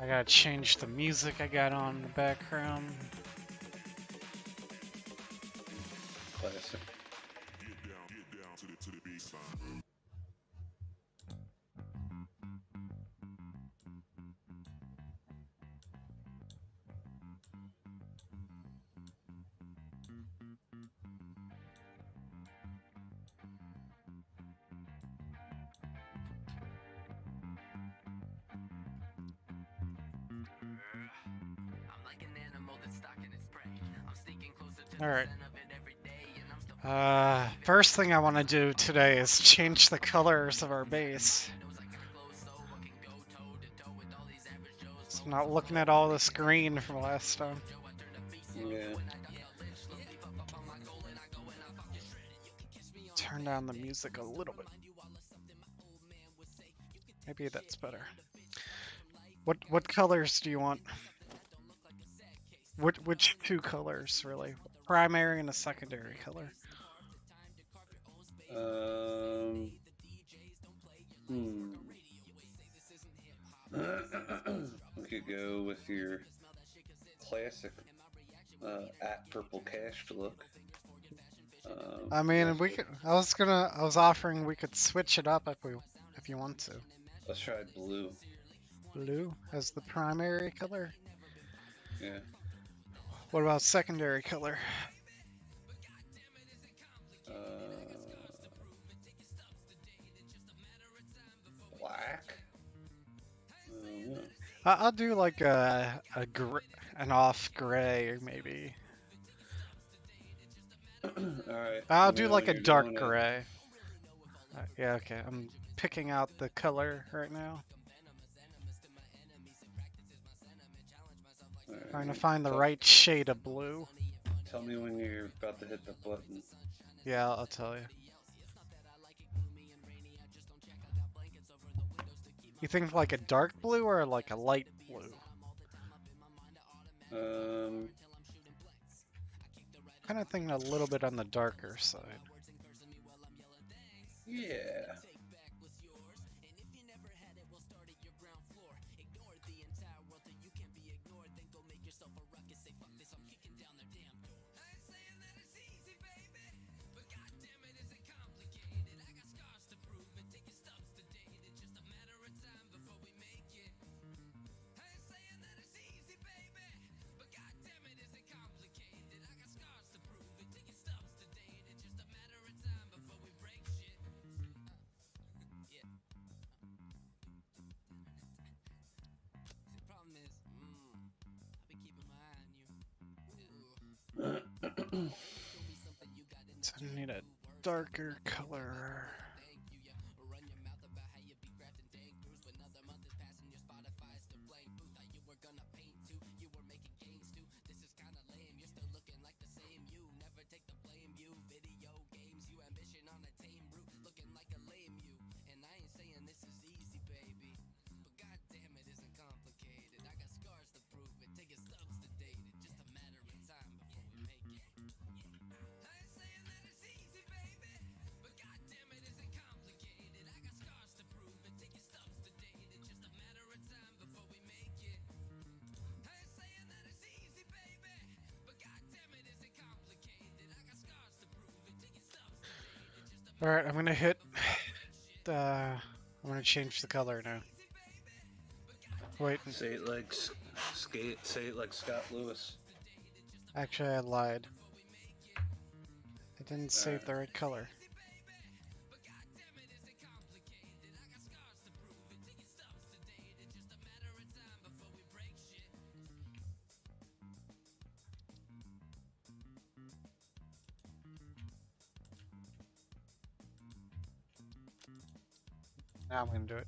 I gotta change the music I got on in the background. Classic. Alright. First thing I want to do today is change the colors of our base. So I'm not looking at all this green from last time. Yeah. Turn down the music a little bit. Maybe that's better. What colors do you want? Which two colors really? Primary and a secondary color. Hmm. We could go with your classic at purple cash look. I mean, we With, could. I was offering we could switch it up if you want to. let's try blue. Blue as the primary color. Yeah. What about secondary color? Black. I'll do like an off gray maybe. All right. I'll Let me do know like when a you're dark doing it. gray. Yeah, okay. I'm picking out the color right now. All Trying to right. find the right shade of blue. Tell me when you're about to hit the button. Yeah, I'll tell you. You think like a dark blue or like a light blue? Kind of thinking a little bit on the darker side. Yeah. So I need a darker color. All right, I'm gonna hit. I'm gonna change the color now. Wait, Say it like Say it like Scott Lewis. actually, I lied. I didn't All save right. the right color. Now I'm gonna do it.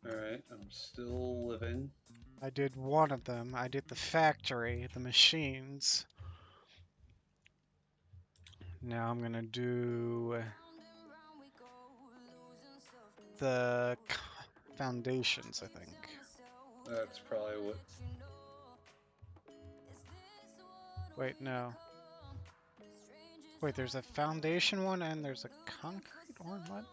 All right. I'm still living. I did one of them. I did the factory, the machines. Now I'm gonna do the foundations, I think. That's probably what. Wait, no. Wait, there's a foundation one and there's a concrete one? What?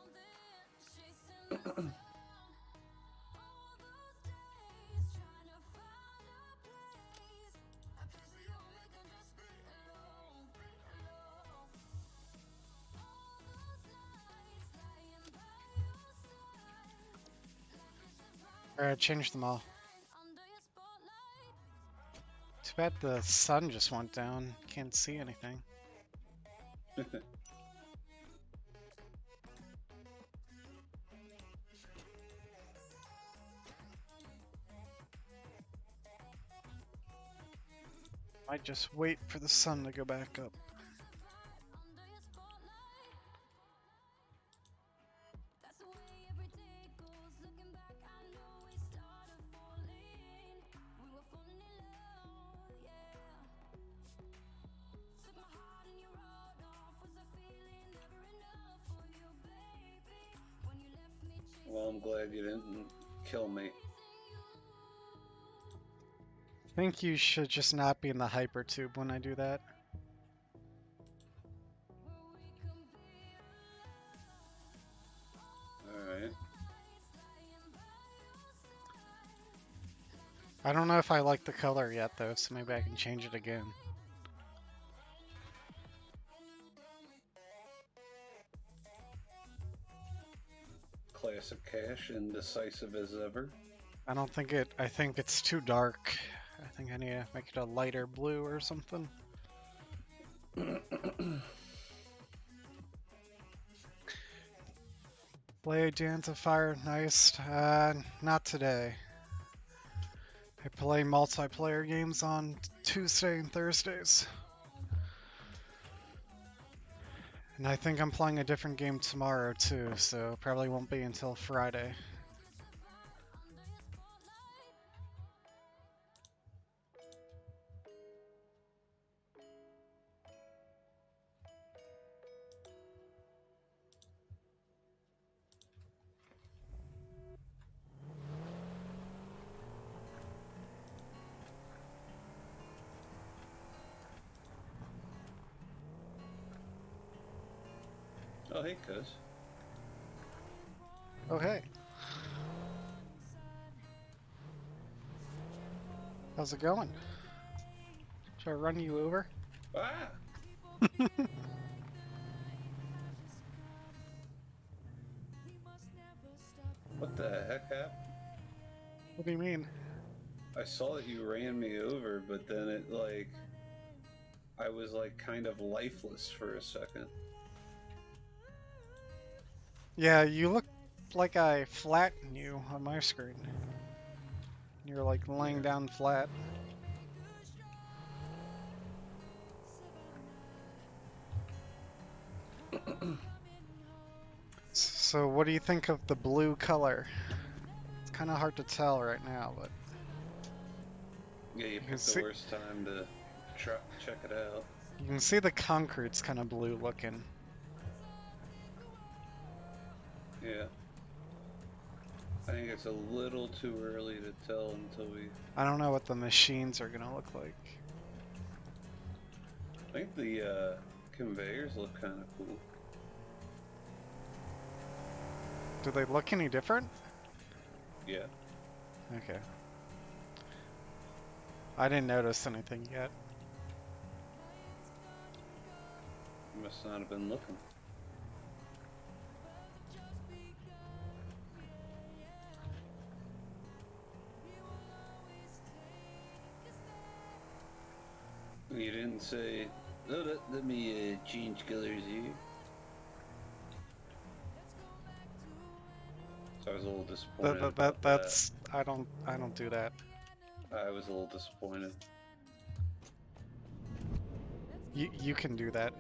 Alright, changed them all. Too bad the sun just went down. Can't see anything. Might just wait for the sun to go back up. Well, I'm glad you didn't kill me. I think you should just not be in the hypertube when I do that. Alright. I don't know if I like the color yet though, so maybe I can change it again. Classic Cash, indecisive as ever. I don't think it, I think it's too dark. I think I need to make it a lighter blue or something. Play Dance of Fire, nice. Not today. I play multiplayer games on Tuesday and Thursdays. And I think I'm playing a different game tomorrow too, so probably won't be until Friday. Oh, hey, cuz. Oh, hey. How's it going? Should I run you over? Ah! What the heck happened? What do you mean? I saw that you ran me over, but then it, like... I was, like, kind of lifeless for a second. Yeah, you look like I flattened you on my screen. You're like laying down flat. So what do you think of the blue color? It's kind of hard to tell right now, but Yeah, you can picked see- the worst time to check it out. you can see the concrete's kind of blue looking. Yeah. I think it's a little too early to tell until we... I don't know what the machines are gonna look like. I think the conveyors look kind of cool. Do they look any different? Yeah. Okay. I didn't notice anything yet. You must not have been looking. You didn't say, oh, let me change colors here. So I was a little disappointed. about That's I don't do that. I was a little disappointed. You can do that.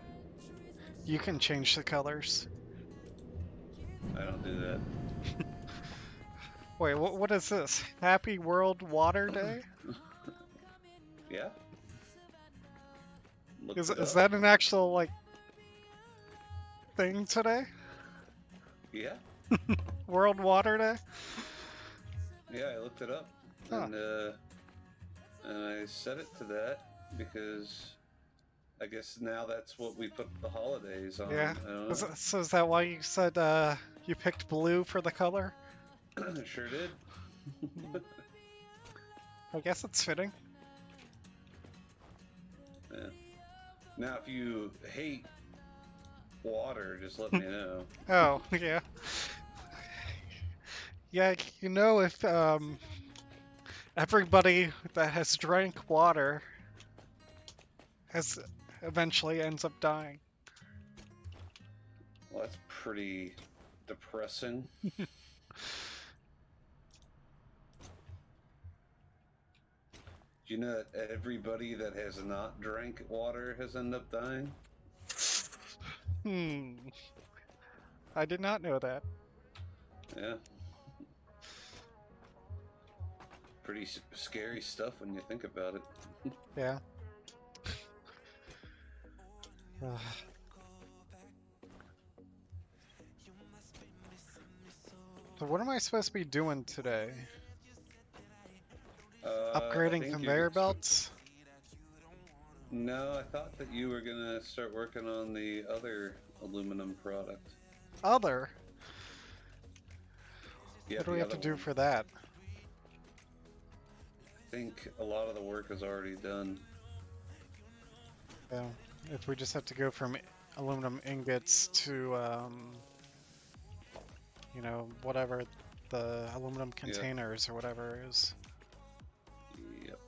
You can change the colors. I don't do that. Wait, what is this? Happy World Water Day? Yeah? Looked Is it up. that an actual like thing today? Yeah? World Water Day? Yeah, I looked it up. Huh. And I set it to that because I guess now that's what we put the holidays Yeah. on. I don't know. So is that why you said you picked blue for the color? Sure did. Hmm. I guess it's fitting. Yeah. Now, if you hate water, just let me know. Oh, yeah. Yeah, if everybody that has drank water has eventually ends up dying. Well, that's pretty depressing. Do you know that everybody that has not drank water has ended up dying? Hmm. I did not know that. Yeah. Pretty scary stuff when you think about it. Yeah. Uh, so what am I supposed to be doing today? I Upgrading think you're. conveyor belts? No, I thought that you were gonna start working on the other aluminum product. Other? Yeah, What do we the have to other do one. for that? I think a lot of the work is already done. Yeah. If we just have to go from aluminum ingots to, whatever the aluminum Yep. containers or whatever it is. Yep.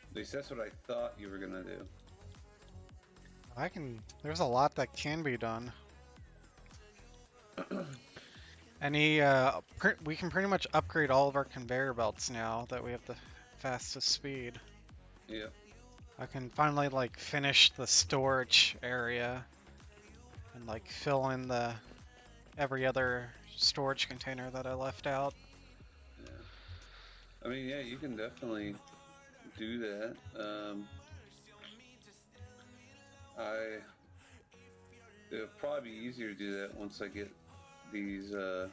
At least that's what I thought you were gonna do. There's a lot that can be done. We can pretty much upgrade all of our conveyor belts now that we have the fastest speed. Yep. I can finally like finish the storage area and like fill in every other storage container that I left out. Yeah. I mean, yeah, you can definitely do that. I It'll probably be easier to do that once I get these. Well,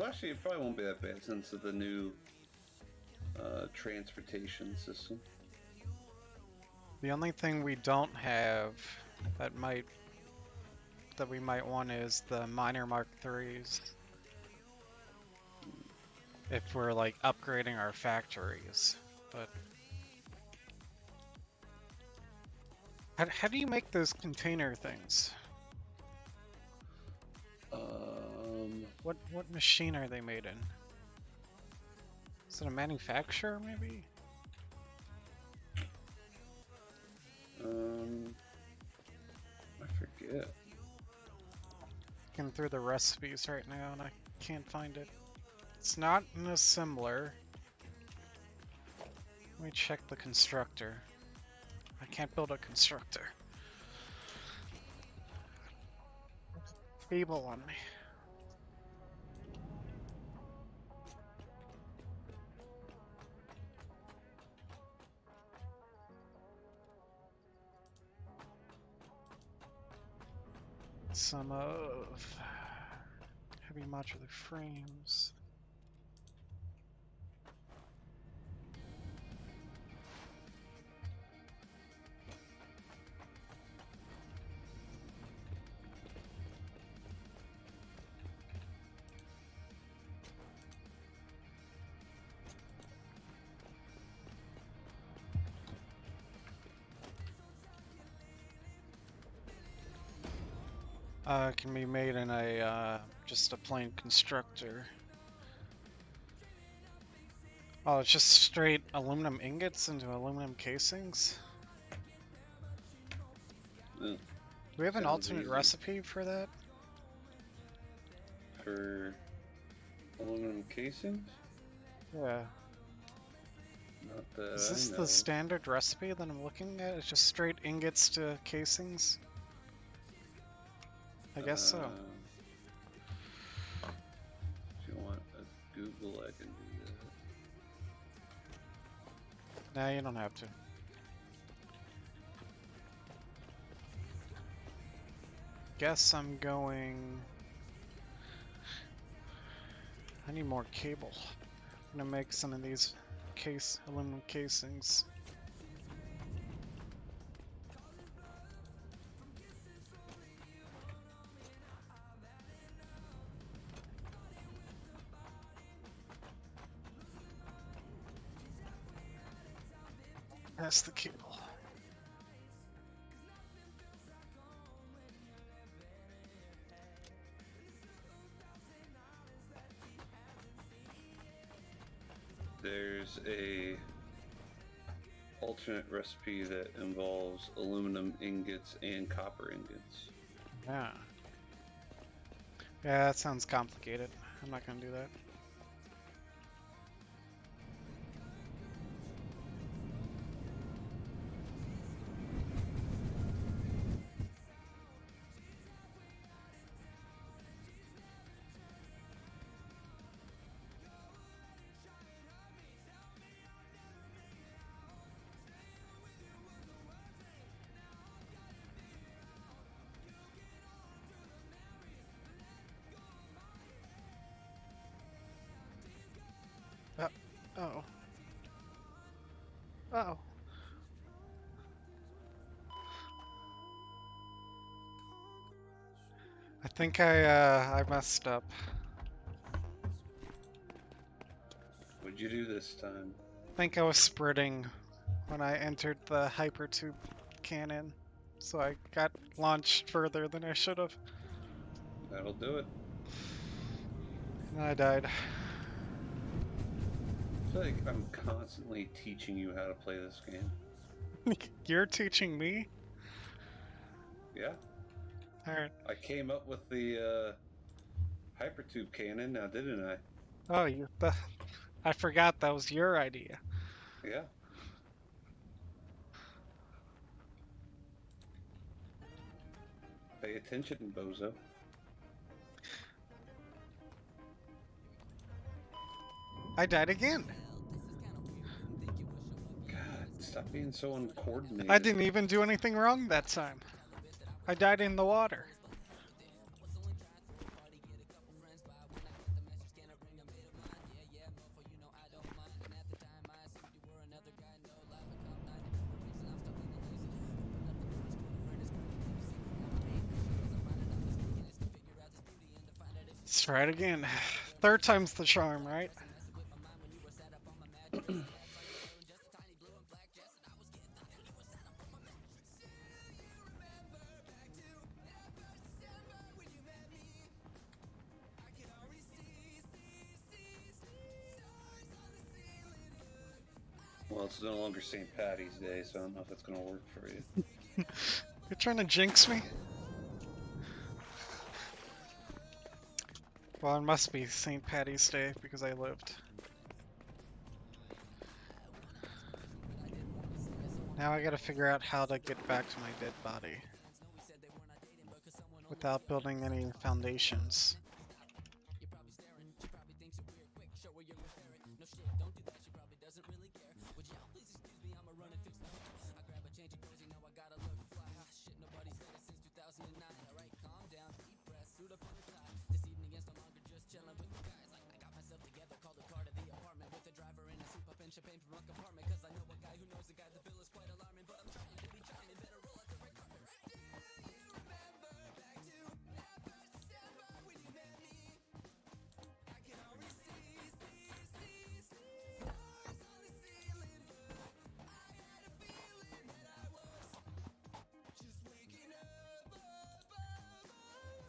actually, it probably won't be that bad since of the new transportation system. The only thing we don't have that we might want is the miner Mark IIIs. If we're like upgrading our factories. But how do you make those container things? What machine are they made in? Is it a manufacturer maybe? I forget. Looking through the recipes right now and I can't find it. It's not an assembler. Let me check the constructor. I can't build a constructor. Feeble on me. Some of heavy modular frames. It can be made in just a plain constructor. Oh, it's just straight aluminum ingots into aluminum casings? Oh, Do we have an sounds alternate easy. recipe for that? For aluminum casings? Yeah. Not that Is this I the know. standard recipe that I'm looking at? It's just straight ingots to casings? I guess so. If you want a Google, I can do that. Nah, you don't have to. Guess I'm going... I need more cable. I'm gonna make some of these aluminum casings. That's the cable. There's a alternate recipe that involves aluminum ingots and copper ingots. Yeah. Yeah, that sounds complicated. I'm not gonna do that. Oh. Oh. I think I messed up. What'd you do this time? I think I was spreading when I entered the hypertube cannon, so I got launched further than I should have, That'll do it. and I died. I feel like I'm constantly teaching you how to play this game. You're teaching me? Yeah. Alright. I came up with the hypertube cannon now, didn't I? Oh, I forgot that was your idea. Yeah. Pay attention, bozo. I died again. God, stop being so uncoordinated. I didn't even do anything wrong that time. I died in the water. Let's try it again. Third time's the charm, right? Well, it's no longer St. Patty's Day, so I don't know if it's going to work for you. You're trying to jinx me? Well, it must be St. Patty's Day because I lived. Now I gotta figure out how to get back to my dead body without building any foundations.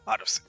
Autosave.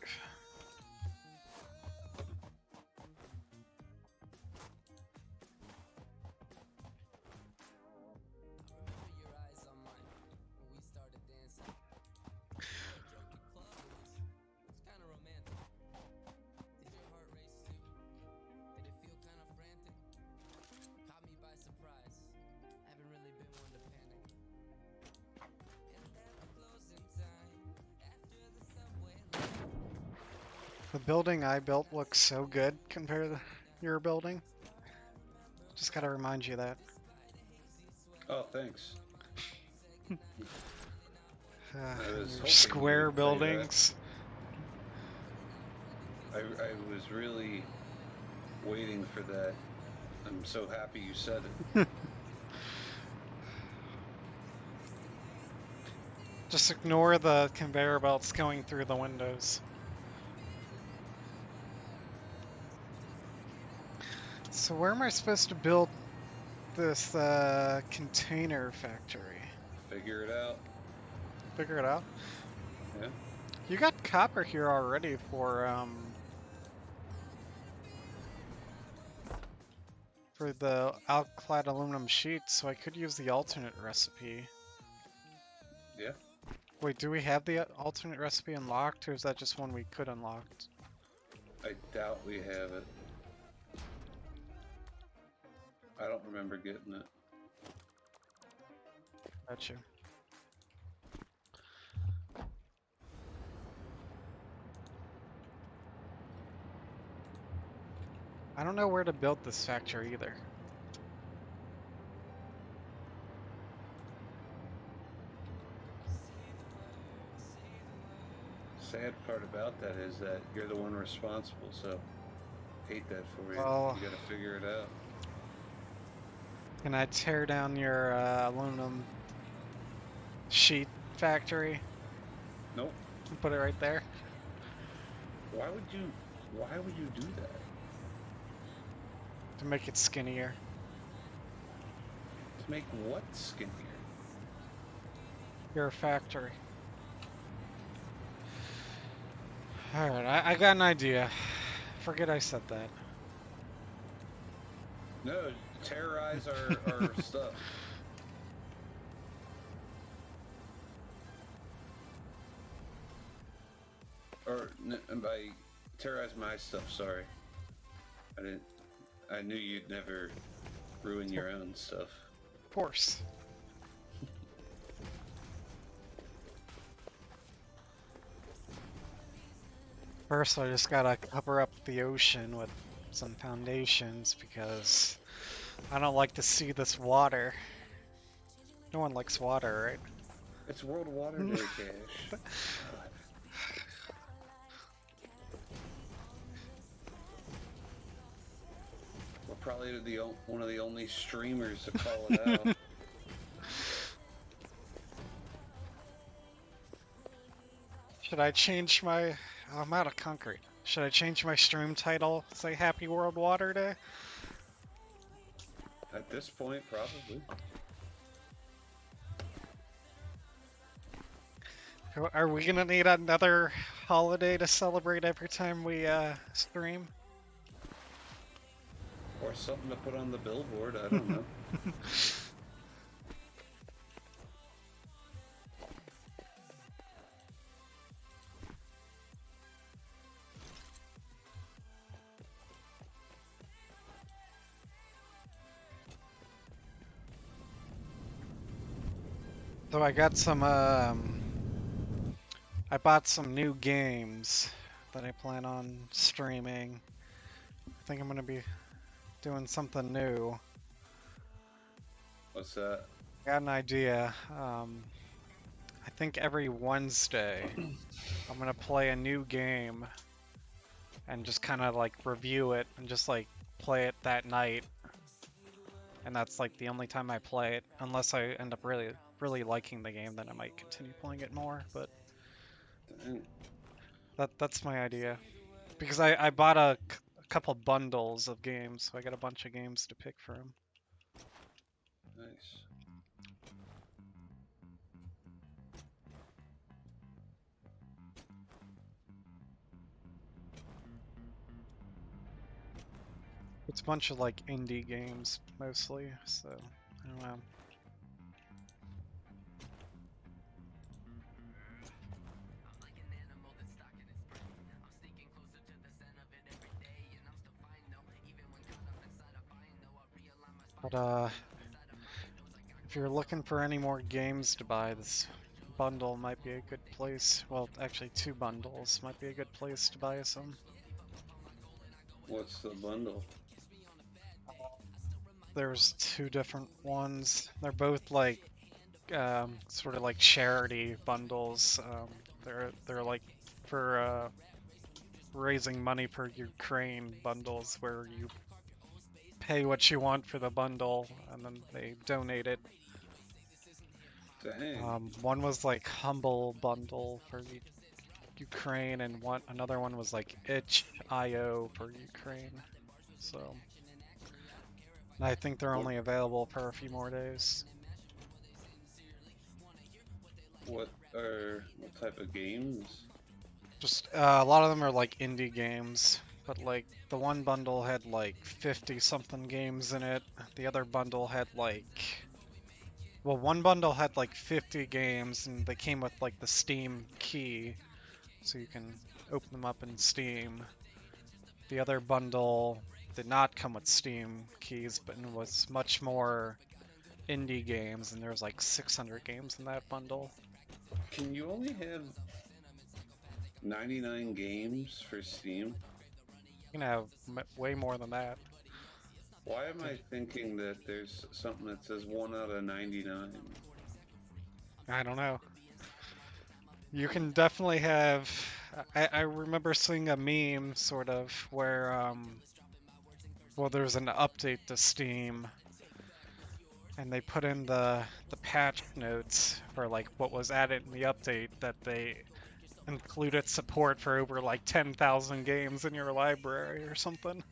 The building I built looks so good compared to your building. Just gotta remind you that. Oh, thanks. Your square say buildings. I was really waiting for that I'm so happy you said it. Just ignore the conveyor belts going through the windows. So where am I supposed to build this container factory? Figure it out. Figure it out. Yeah. You got copper here already for the alkyd aluminum sheets, so I could use the alternate recipe. Yeah. Wait, do we have the alternate recipe unlocked, or is that just one we could unlock? I doubt we have it. I don't remember getting it. Gotcha. I don't know where to build this factory either. Sad part about that is that you're the one responsible, so hate that for you. Well, You gotta figure it out. can I tear down your aluminum sheet factory Nope. and put it right there? Why would you do that? To make it skinnier. To make what skinnier? Your factory. Alright, I got an idea. Forget I said that. No, terrorize our stuff. Or by terrorize my stuff, sorry. I knew you'd never ruin your own stuff. Of course. First, I just gotta cover up the ocean with some foundations because I don't like to see this water. No one likes water, right? It's World Water Day, Cash. We're probably one of the only streamers to call it out. Should I change my... I'm out of concrete. Should I change my stream title? Say Happy World Water Day? At this point, probably. Are we gonna need another holiday to celebrate every time we stream? Or something to put on the billboard, I don't know. So I got some, I bought some new games that I plan on streaming. I think I'm gonna be doing something new. What's that? I got an idea. I think every Wednesday I'm gonna play a new game and just kind of like review it and just like play it that night. And that's like the only time I play it, unless I end up really liking the game, then I might continue playing it more, but that's my idea. Because I bought a couple bundles of games, so I got a bunch of games to pick from. Nice. It's a bunch of like indie games mostly, so I don't know. But if you're looking for any more games to buy, this bundle might be a good place. Well, actually 2 bundles might be a good place to buy some. What's the bundle? There's 2 different ones. They're both like sort of like charity bundles. They're like for raising money for Ukraine bundles where you pay what you want for the bundle, and then they donate it. Dang. One was like Humble Bundle for Ukraine, and another one was like itch.io for Ukraine. So I think they're What only available for a few more days. what type of games? Just a lot of them are like indie games, but like the one bundle had like 50 something games in it. The other bundle had one bundle had like 50 games, and they came with like the Steam key, so you can open them up in Steam. The other bundle did not come with Steam keys, but it was much more indie games, and there was like 600 games in that bundle. Can you only have 99 games for Steam? You can have way more than that. Why am I thinking that there's something that says 1 out of 99? I don't know. You can definitely have. I remember seeing a meme sort of where well, there's an update to Steam, and they put in the patch notes for like what was added in the update, that they included support for over like 10,000 games in your library or something.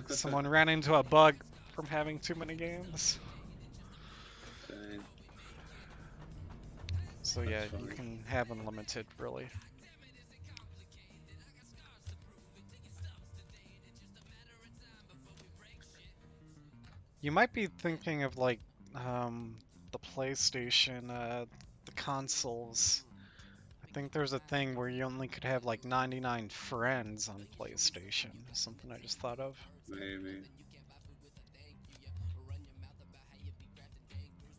Someone ran into a bug from having too many games. Dang, So that's yeah, you funny. can have unlimited really. You might be thinking of like the PlayStation, the consoles. I think there's a thing where you only could have like 99 friends on PlayStation. Something I just thought of. Maybe.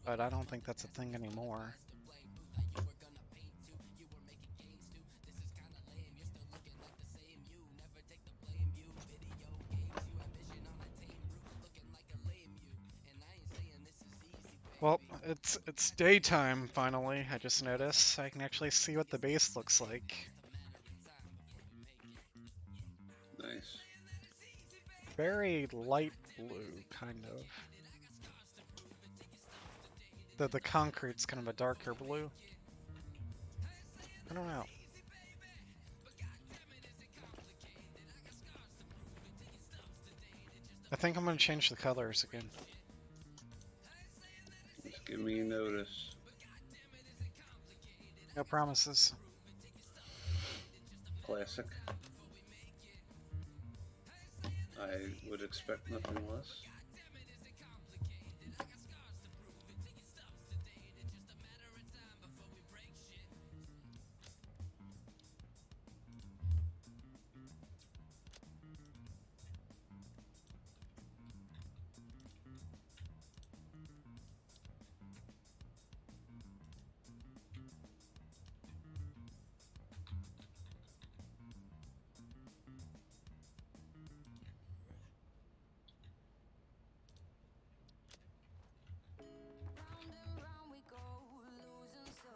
But I don't think that's a thing anymore. Well, it's daytime finally. I just noticed. I can actually see what the base looks like. Nice. Very light blue, kind of. The concrete's kind of a darker blue. I don't know. I think I'm gonna change the colors again. Just give me notice. No promises. Classic. I would expect nothing less.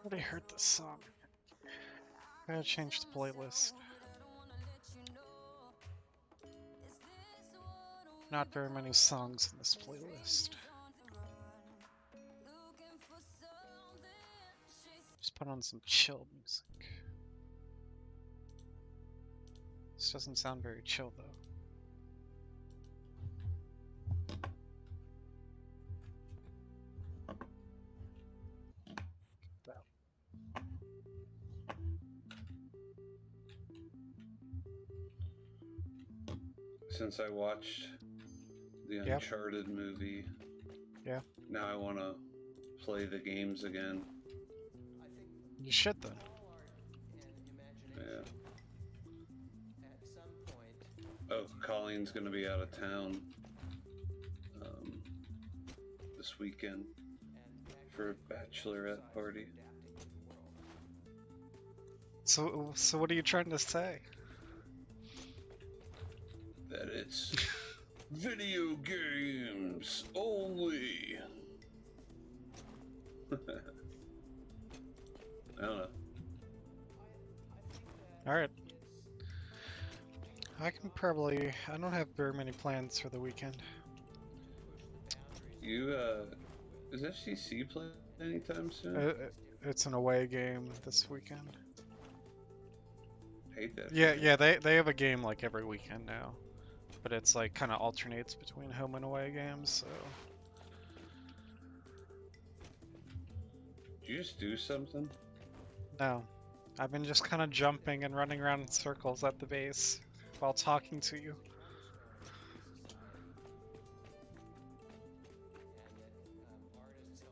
I already heard this song. I gotta change the playlist. Not very many songs in this playlist. Just put on some chill music. This doesn't sound very chill though. Since I watched the Yep. Uncharted movie, Yeah. now I want to play the games again. You should then. Yeah. Oh, Colleen's gonna be out of town this weekend for a bachelorette party. So what are you trying to say? That it's video games only. I don't know. Alright. I don't have very many plans for the weekend. You is FCC playing anytime soon? It's an away game this weekend. Hate that. Yeah, yeah, they have a game like every weekend now, but it's like kind of alternates between home and away games. So Did you just do something? no, I've been just kind of jumping and running around in circles at the base while talking to you.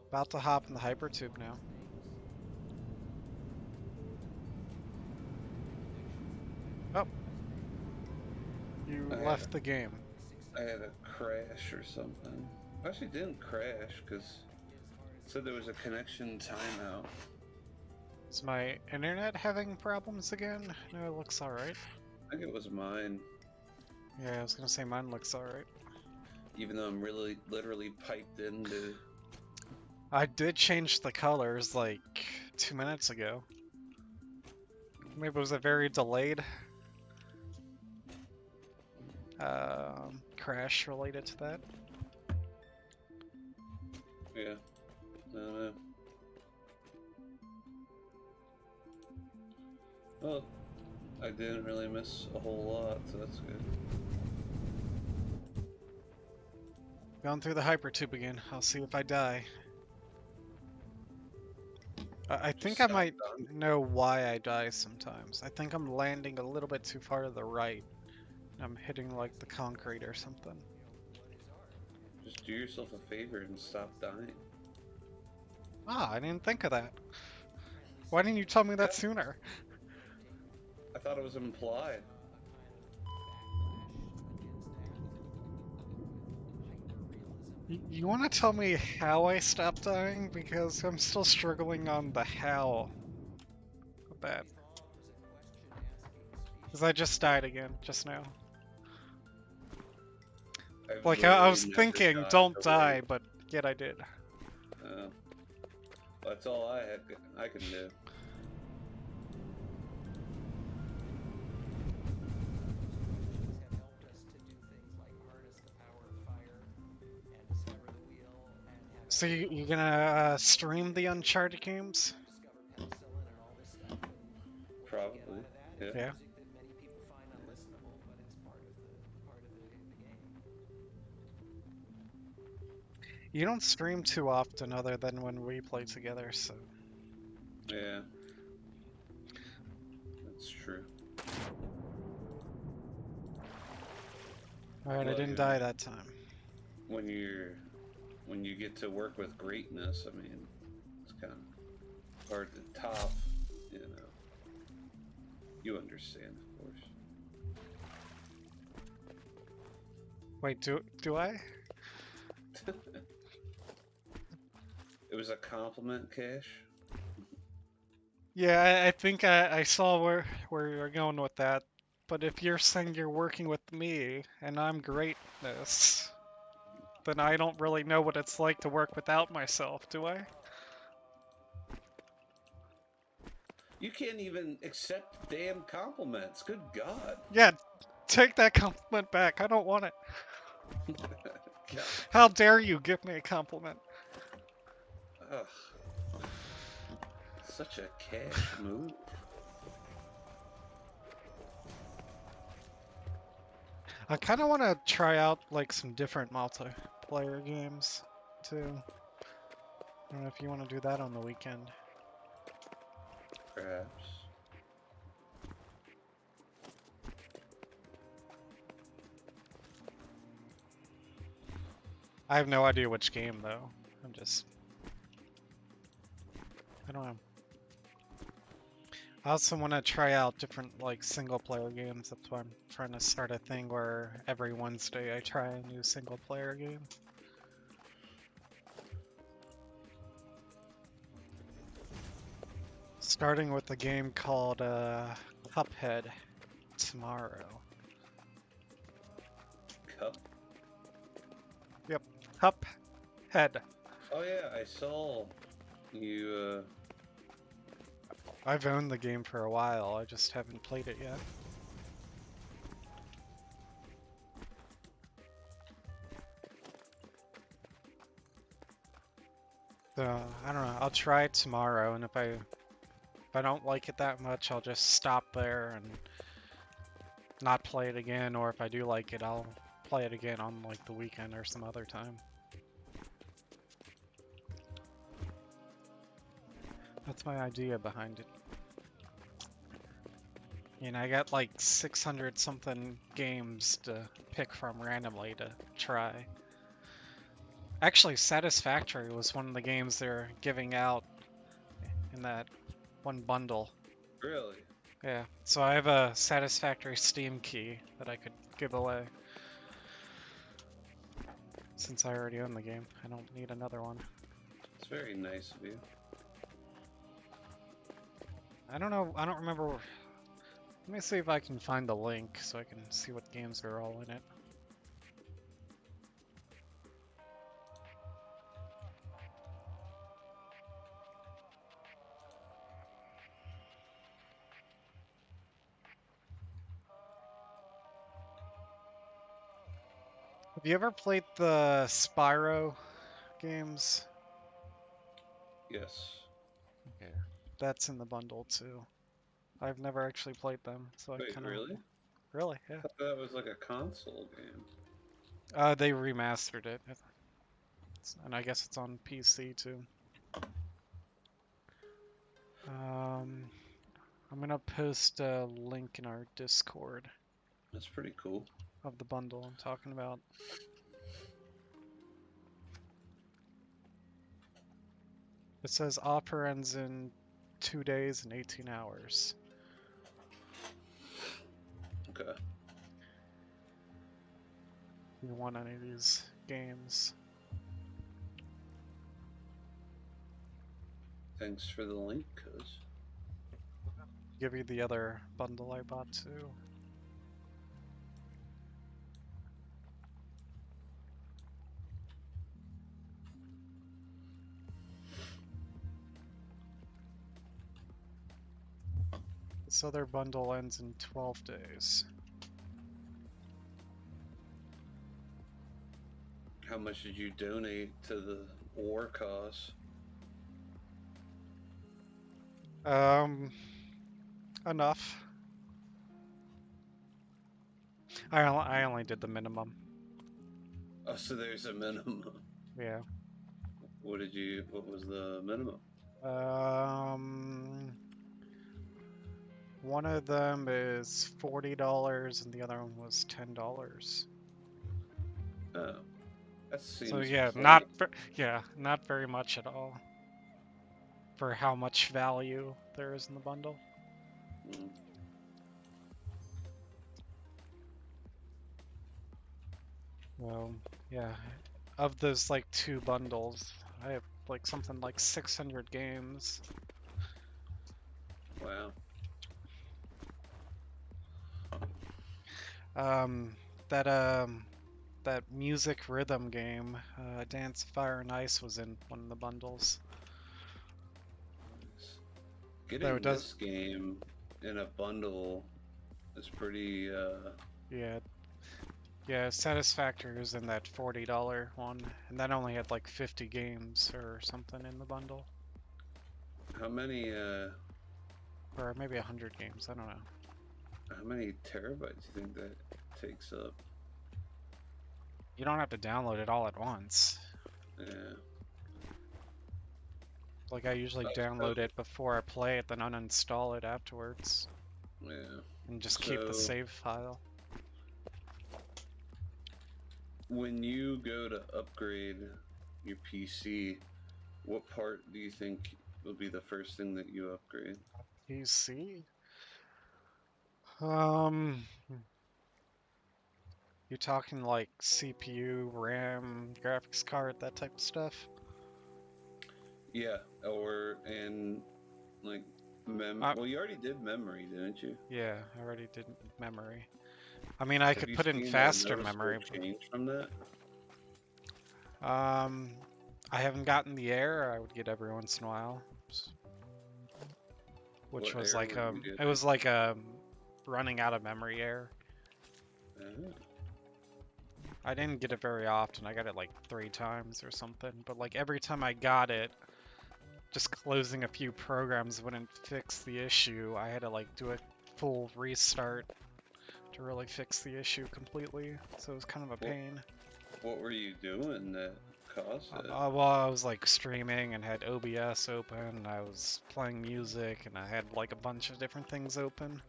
About to hop in the hypertube now. Oh, you left the game. I had a crash or something. Actually, it didn't crash because it said there was a connection timeout. Is my internet having problems again? No, it looks alright. I think it was mine. Yeah, I was gonna say mine looks alright. Even though I'm literally piped into. I did change the colors like 2 minutes ago. Maybe it was a very delayed crash related to that. Yeah. No. Well, I didn't really miss a whole lot, so that's good. Going through the hypertube again. I'll see if I die. I think I might know why I die sometimes. I think I'm landing a little bit too far to the right. I'm hitting like the concrete or something. Just do yourself a favor and stop dying. Ah, I didn't think of that. Why didn't you tell me that sooner? I thought it was implied. You want to tell me how I stopped dying? Because I'm still struggling on the how of that. Because I just died again, just now. Like, I was thinking, don't die, but yet I did. That's all I can do. So you're gonna stream the Uncharted games? Probably, yeah. Yeah. You don't stream too often other than when we play together, so... Yeah. That's true. Alright, I didn't die that time. When you get to work with greatness, I mean, it's kind of hard to top, you know. You understand, of course. Wait, do I? It was a compliment, Cash. Yeah, I think I saw where you're going with that. But if you're saying you're working with me and I'm greatness, then I don't really know what it's like to work without myself, do I? You can't even accept damn compliments. Good God. Yeah, take that compliment back. I don't want it. God. How dare you give me a compliment? Ugh. Such a Cash move. I kind of want to try out like some different multiplayer games too. I don't know if you want to do that on the weekend. Perhaps. I have no idea which game though. I don't know. I also want to try out different like single player games. That's why I'm trying to start a thing where every Wednesday I try a new single player game. Starting with a game called Cuphead tomorrow. Cup? Yep, Cuphead. Oh yeah, I saw you, I've owned the game for a while, I just haven't played it yet. So I don't know. I'll try it tomorrow, and if I don't like it that much, I'll just stop there and not play it again. Or if I do like it, I'll play it again on like the weekend or some other time. That's my idea behind it. You know, I got like 600 something games to pick from randomly to try. Actually, Satisfactory was one of the games they're giving out in that one bundle. Really? Yeah, so I have a Satisfactory Steam key that I could give away. Since I already own the game, I don't need another one. It's very nice of you. I don't know, I don't remember. Let me see if I can find the link so I can see what games are all in it. Have you ever played the Spyro games? Yes. Yeah. That's in the bundle too. I've never actually played them, so I Wait, kind of really? really, I yeah. thought that was like a console game. They remastered it, and I guess it's on PC too. I'm gonna post a link in our Discord That's pretty cool. of the bundle I'm talking about. It says offer ends in 2 days and 18 hours. Okay. If you want any of these games. Thanks for the link, cuz. Give you the other bundle I bought too. This other bundle ends in 12 days. How much did you donate to the war cause? Enough. I only did the minimum. Oh, so there's a minimum. Yeah. What was the minimum? One of them is $40 and the other one was $10. Oh, that So seems yeah, plenty. not very much at all for how much value there is in the bundle. Mm. Well, yeah, of those like two bundles, I have like something like 600 games. Wow. Um, that that music rhythm game, Dance Fire and Ice was in one of the bundles. Though it Getting does, this game in a bundle is pretty. yeah, yeah, Satisfactory was in that $40 one, and that only had like 50 games or something in the bundle, How many? or maybe 100 games. I don't know. How many terabytes do you think that takes up? You don't have to download it all at once. Yeah. Like I usually So, download it before I play it, then uninstall it afterwards, yeah. and just keep the So save file. when you go to upgrade your PC, what part do you think will be the first thing that you upgrade? PC? Um, you talking like CPU, RAM, graphics card, that type of stuff? Yeah, or and like Uh, well, you already did memory, didn't you? yeah, I already did memory. I mean, I Have could you put in seen a faster noticeable memory, change from that? but I haven't gotten the error I would get every once in a while, which What was error like were you it getting? was like running out of memory error. Uh, I didn't get it very often. I got it like 3 times or something, but like every time I got it, just closing a few programs wouldn't fix the issue. I had to like do a full restart to really fix the issue completely. So it was kind of a pain. What were you doing that caused it? Well, I was like streaming and had OBS open. I was playing music and I had like a bunch of different things open.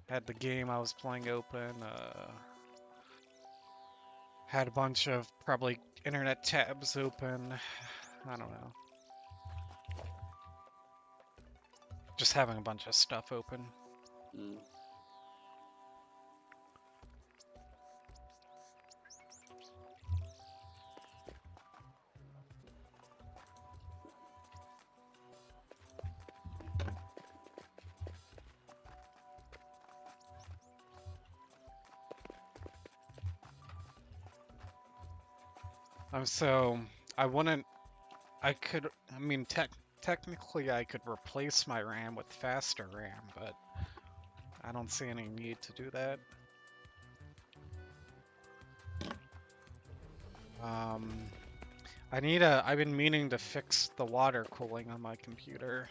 Had the game I was playing open. Had a bunch of probably internet tabs open. I don't know. Just having a bunch of stuff open. So I wouldn't. I could. I mean, technically, I could replace my RAM with faster RAM, but I don't see any need to do that. I've been meaning to fix the water cooling on my computer.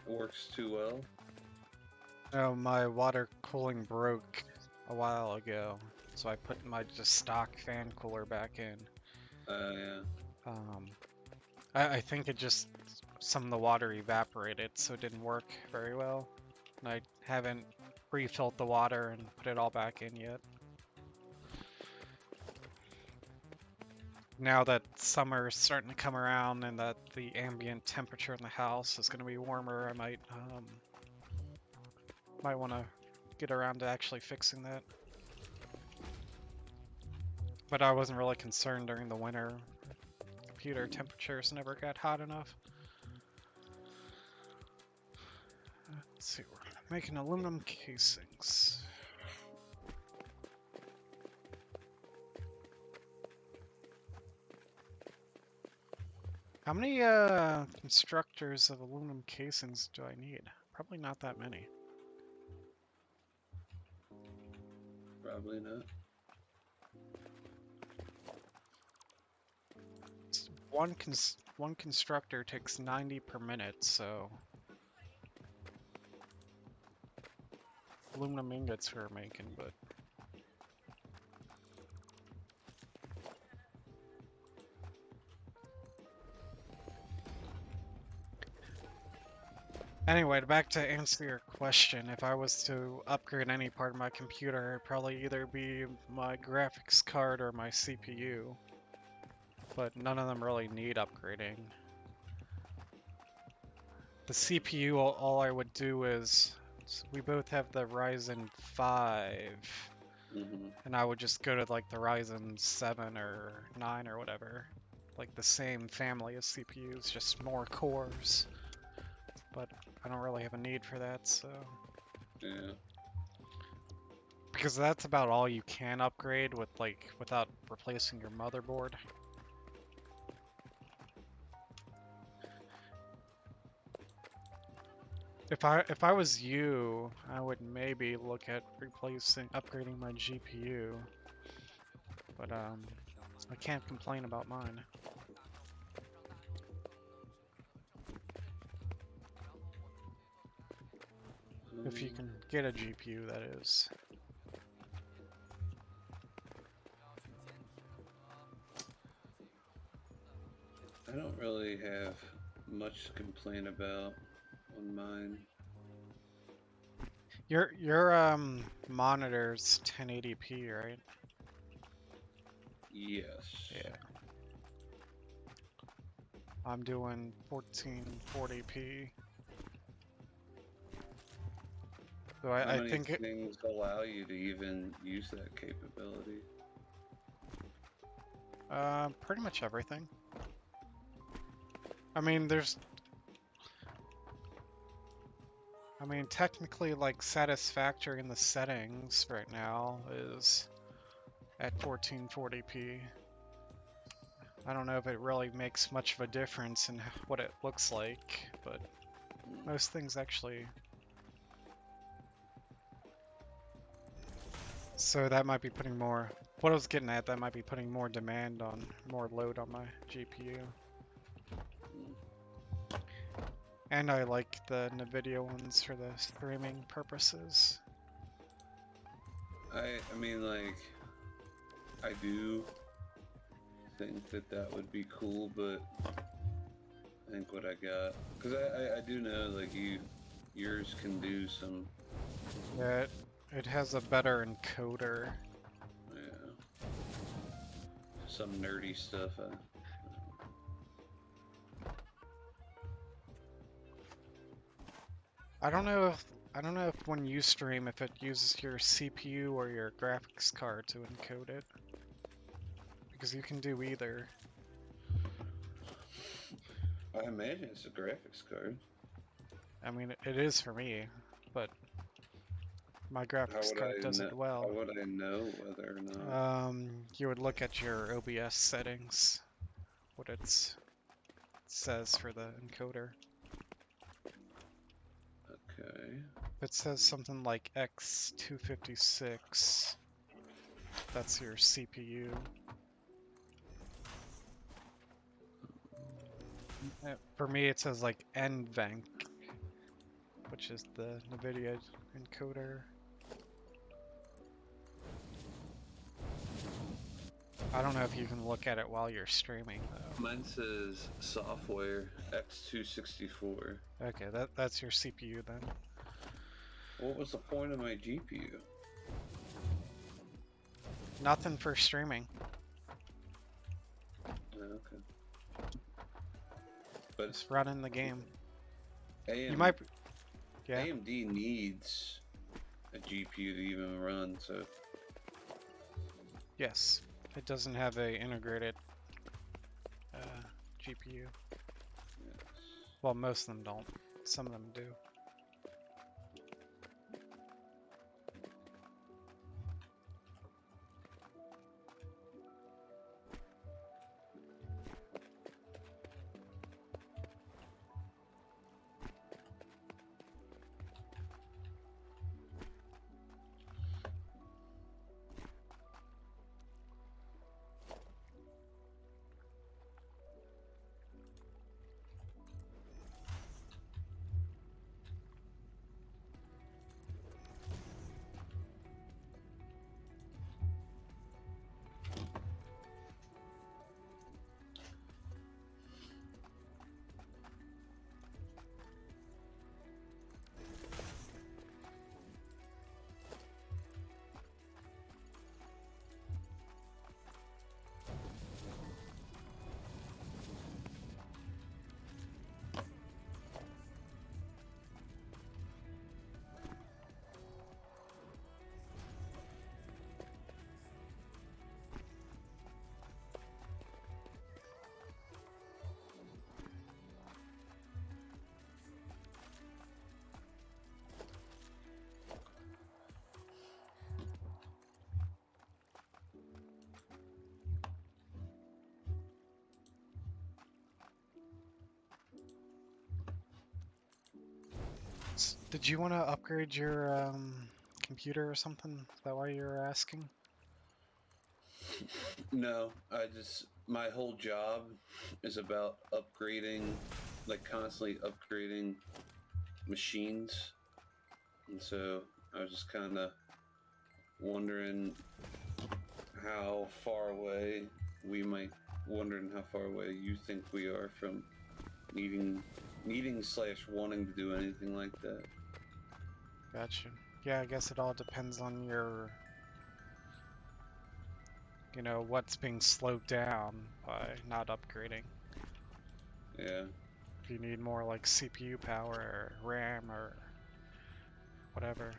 It works too well. No, my water cooling broke a while ago, so I put my just stock fan cooler back in. Yeah. I think it just some of the water evaporated, so it didn't work very well. And I haven't refilled the water and put it all back in yet. Now that summer is starting to come around and that the ambient temperature in the house is going to be warmer, I might want to get around to actually fixing that. But I wasn't really concerned during the winter. Computer temperatures never got hot enough. Let's see, we're making aluminum casings. How many constructors of aluminum casings do I need? Probably not that many. Probably not. One constructor takes 90 per minute, so aluminum ingots we're making, but anyway, back to answer your question, if I was to upgrade any part of my computer, it'd probably either be my graphics card or my CPU. But none of them really need upgrading. The CPU, all I would do is, we both have the Ryzen 5, and I would just go to like the Ryzen 7 or 9 or whatever. Like the same family of CPUs, just more cores. But I don't really have a need for that, so... Yeah. Because that's about all you can upgrade with without replacing your motherboard. If I was you, I would maybe look at upgrading my GPU. But I can't complain about mine. If you can get a GPU, that is. I don't really have much to complain about on mine. Your monitor's 1080p, right? Yes. Yeah. I'm doing 1440p. So How many think things allow you to even use that capability? pretty much everything. I mean, technically, like, Satisfactory in the settings right now is at 1440p. I don't know if it really makes much of a difference in what it looks like, but most things actually... So that might be putting more, what I was getting at, that might be putting more demand on, more load on my GPU. And I like the NVIDIA ones for the streaming purposes. I mean, like, I do think that that would be cool, but I think what I got, because I do know, like, yours can do some, Yeah, it has a better encoder. yeah, some nerdy stuff. I don't know if when you stream if it uses your CPU or your graphics card to encode it. Because you can do either. I imagine it's a graphics card. I mean, it is for me, but my How graphics would card I does know? it well. How would I know whether or not? You would look at your OBS settings, what it says for the encoder. Okay. If it says something like X256, that's your CPU. For me, it says like NVENC, which is the NVIDIA encoder. I don't know if you can look at it while you're streaming, though. Mine says software X264. Okay, that's your CPU then. What was the point of my GPU? Nothing for streaming. Okay. But Just running the game. AM, You might... Yeah. AMD needs a GPU to even run, so Yes. It doesn't have a integrated GPU. yes. Well, most of them don't. Some of them do. Did you want to upgrade your computer or something? Is that why you were asking? No, my whole job is about upgrading, like constantly upgrading machines. And so I was just kind of wondering how far away wondering how far away you think we are from needing / wanting to do anything like that. Gotcha. Yeah, I guess it all depends on your, what's being slowed down by not upgrading. Yeah. If you need more like CPU power or RAM or whatever.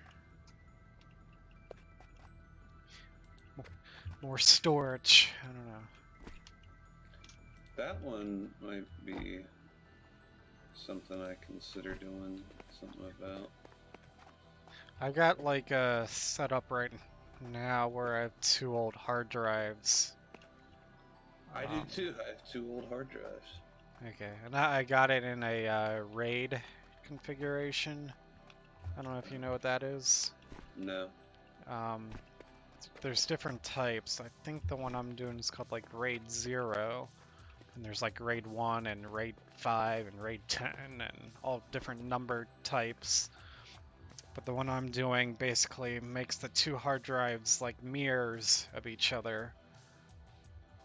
More storage. I don't know. That one might be something I consider doing something about. I got like a setup right now where I have 2 old hard drives. I do too. I have 2 old hard drives. Okay, and I got it in a RAID configuration. I don't know if you know what that is. No. there's different types. I think the one I'm doing is called like RAID 0, and there's like RAID 1 and RAID 5 and RAID 10 and all different number types. But the one I'm doing basically makes the two hard drives like mirrors of each other.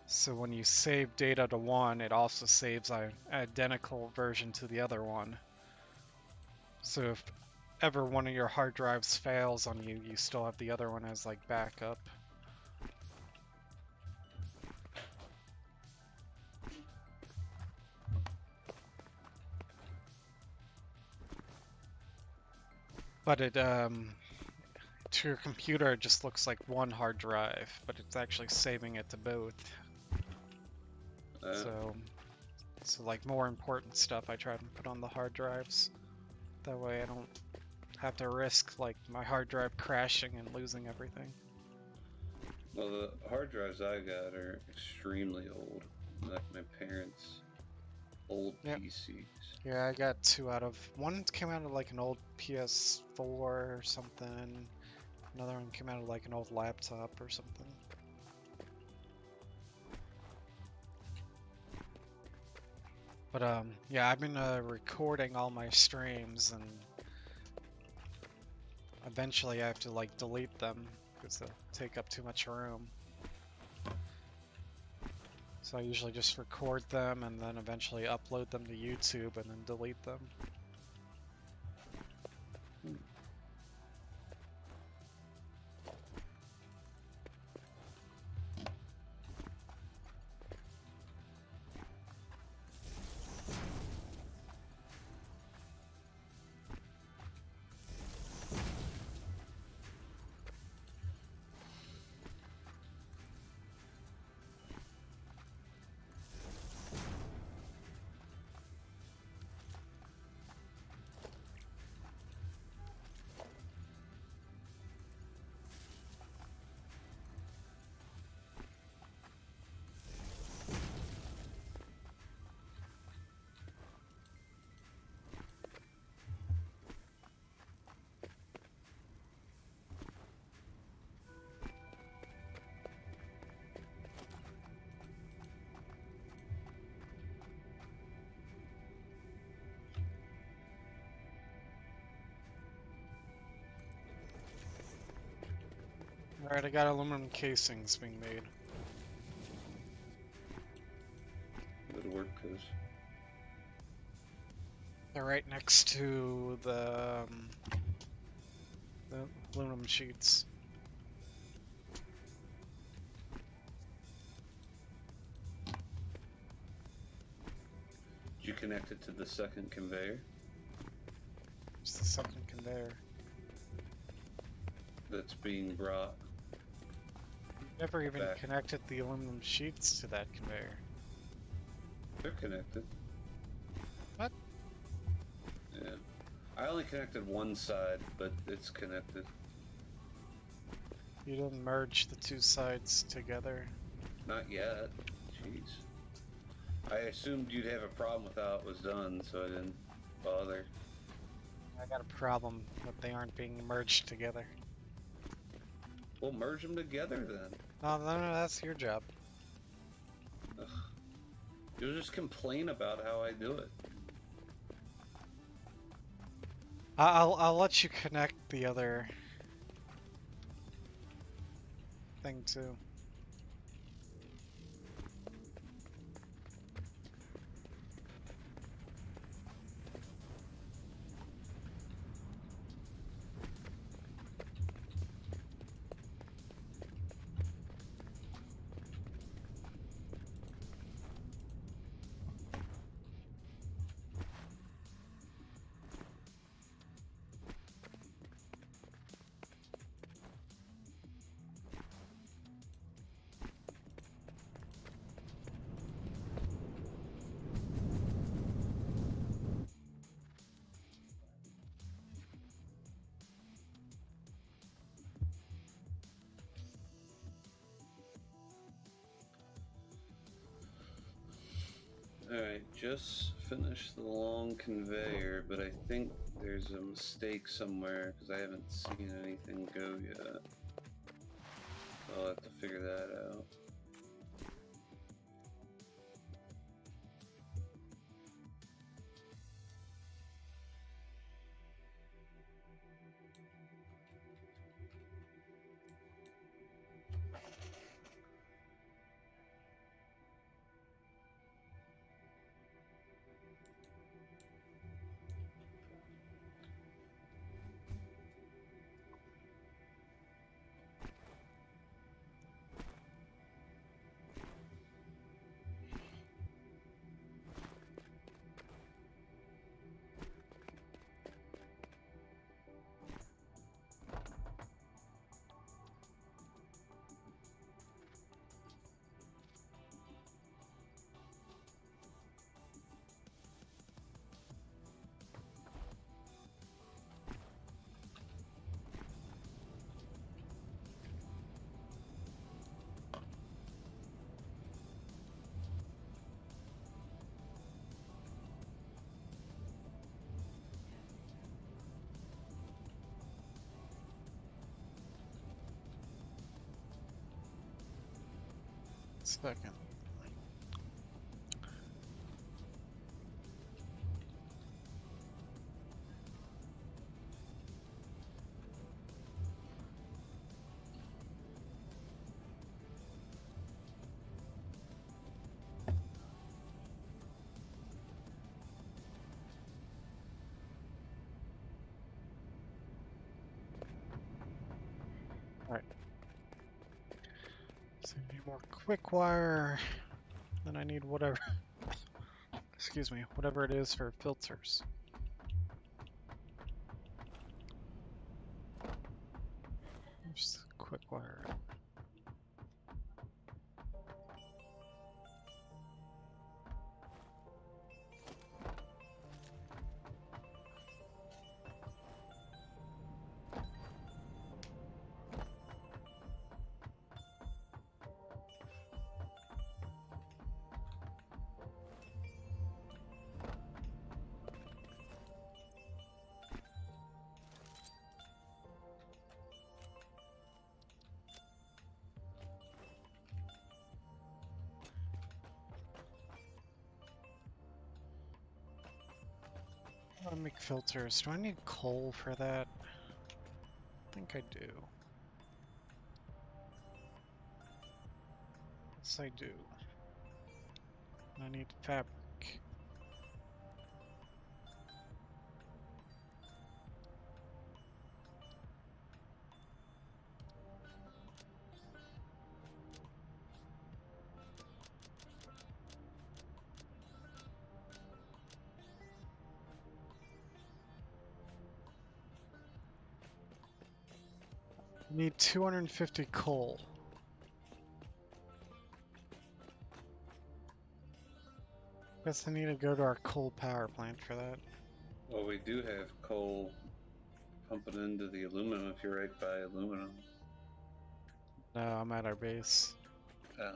So when you save data to one, it also saves an identical version to the other one. So if ever one of your hard drives fails on you, you still have the other one as like backup. But it to your computer it just looks like one hard drive, but it's actually saving it to both. So like more important stuff I try to put on the hard drives. That way I don't have to risk like my hard drive crashing and losing everything. Well, the hard drives I got are extremely old, like my parents' old PCs. Yeah, I got two out of one came out of like an old PS4 or something. Another one came out of like an old laptop or something. But yeah, I've been recording all my streams, and eventually I have to like delete them because they'll take up too much room. So I usually just record them and then eventually upload them to YouTube and then delete them. Alright, I got aluminum casings being made. Good work, cuz. They're right next to the aluminum sheets. Did you connect it to the second conveyor? It's the second conveyor. That's being brought. Never even back. connected the aluminum sheets to that conveyor. They're connected. What? Yeah. I only connected one side, but it's connected. You didn't merge the two sides together. Not yet. Jeez. I assumed you'd have a problem with how it was done, so I didn't bother. I got a problem that they aren't being merged together. We'll merge them together then. No, that's your job. Ugh. You'll just complain about how I do it. I'll let you connect the other thing too. Alright, just finished the long conveyor, but I think there's a mistake somewhere because I haven't seen anything go yet. So I'll have to figure that out. Second. Alright. So I need more quick wire. Then I need whatever, excuse me, whatever it is for filters. Just quick wire. I want to make filters. Do I need coal for that? I think I do. Yes, I do. And I need fabric. I need 250 coal. Guess I need to go to our coal power plant for that. Well, we do have coal pumping into the aluminum if you're right by aluminum. No, I'm at our base. Yeah.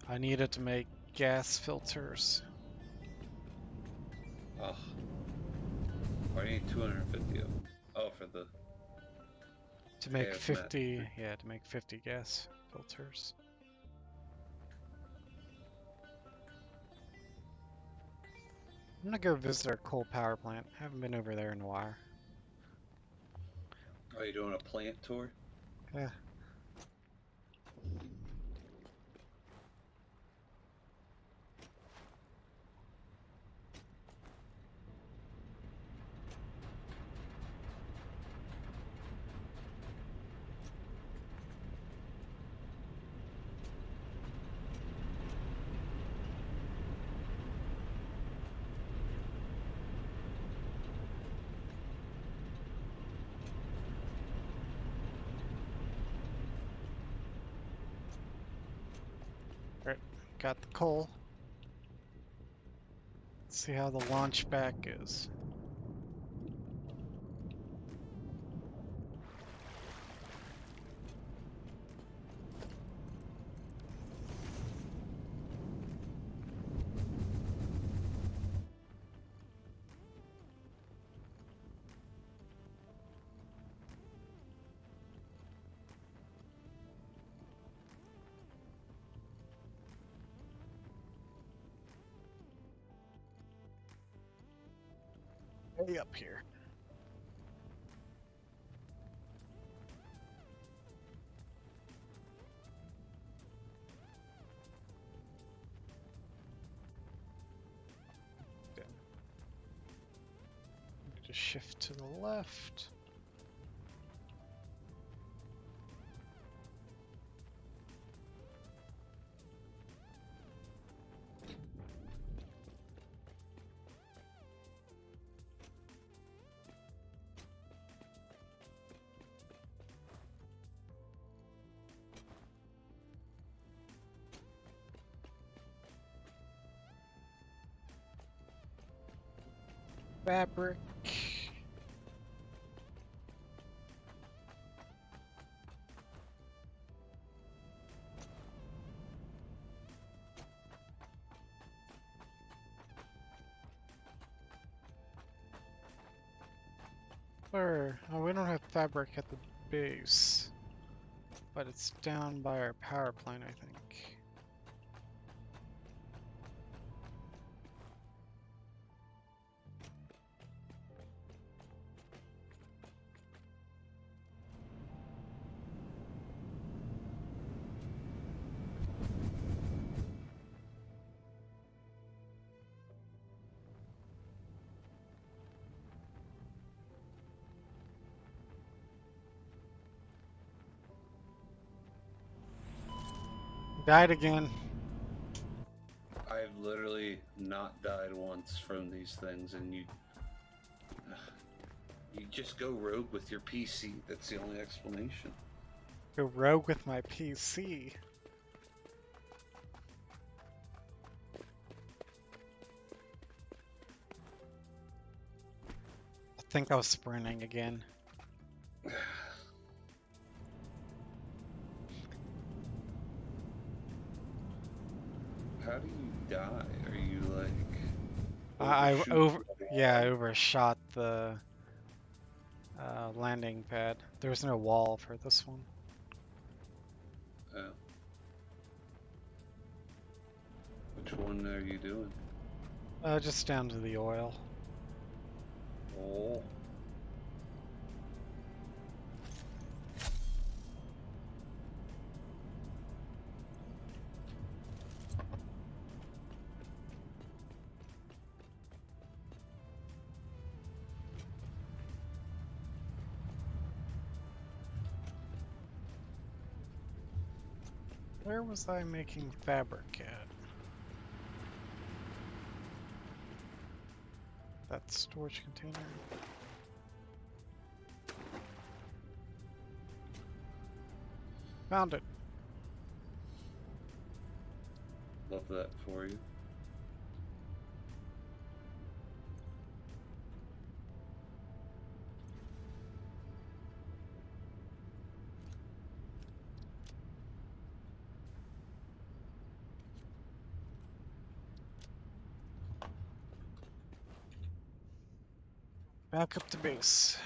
I need it to make gas filters. Oh. Why do you need 250 of them? Oh, for the... To make hazmat. 50, yeah, to make 50 gas filters. I'm gonna go visit our coal power plant. Haven't been over there in a while. Are you doing a plant tour? Yeah. Alright, got the coal. Let's see how the launch back is. way up here. Just shift to the left. Fabric. Or, oh, we don't have fabric at the base, but it's down by our power plant, I think. Died again. I've literally not died once from these things, and you just go rogue with your PC. That's the only explanation. Go rogue with my PC. I think I was sprinting again. How do you die? Are you like I overshooting the yeah, I wall? overshot the landing pad. There's no wall for this one. Oh. Which one are you doing? Just down to the oil. Oh. Where was I making fabric at? That storage container. Found it. Love that for you. Back up to base.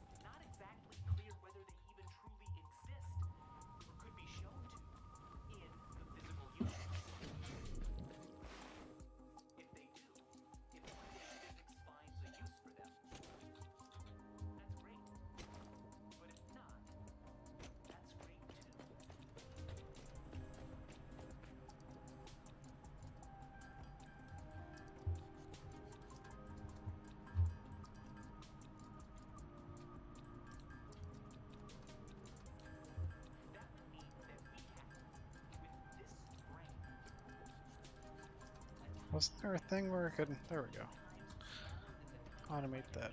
It's not exactly clear whether they even truly exist, or could be shown to, in the physical universe. If they do, if one day physics finds a use for them, that's great. But if not, that's great too. That would mean that we have, with this brain, Wasn't there a thing where I could... There we go. Automate that.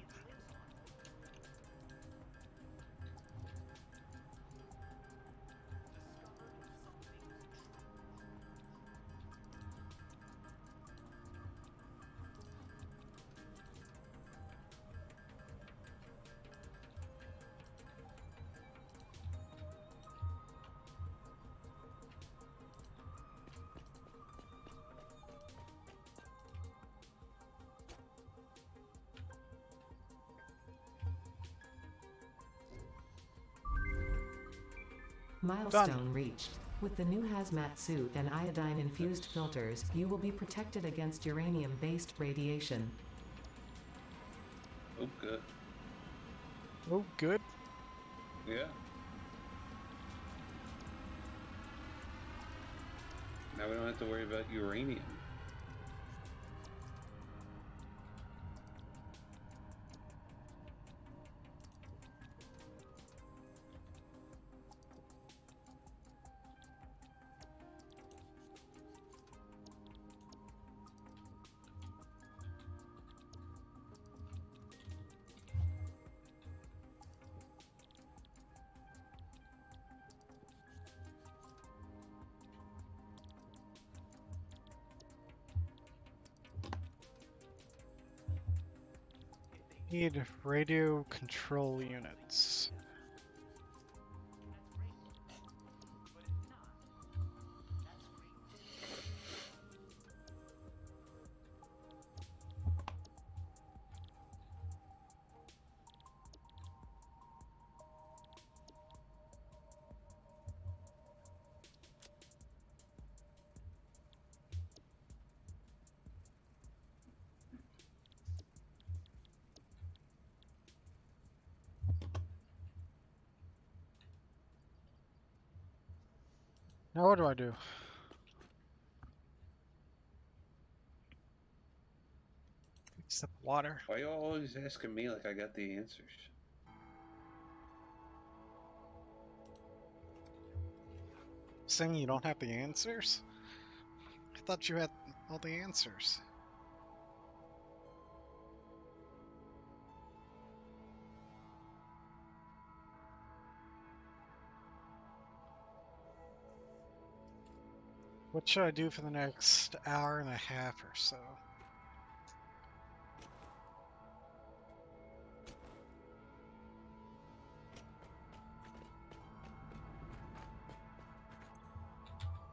Milestone reached. With the new hazmat suit and iodine-infused filters, you will be protected against uranium-based radiation. Oh, good. Oh, good. Yeah. Now we don't have to worry about uranium. Need radio control units. Now what do I do? Except water. Why y'all always asking me like I got the answers? Saying you don't have the answers? I thought you had all the answers. What should I do for the next hour and a half or so?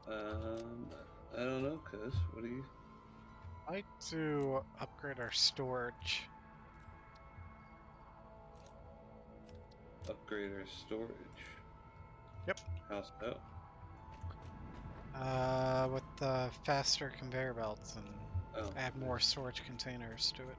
I don't know, cuz. What do you... I'd like to upgrade our storage. Upgrade our storage? Yep. How so? With faster conveyor belts and Oh, add more storage containers to it.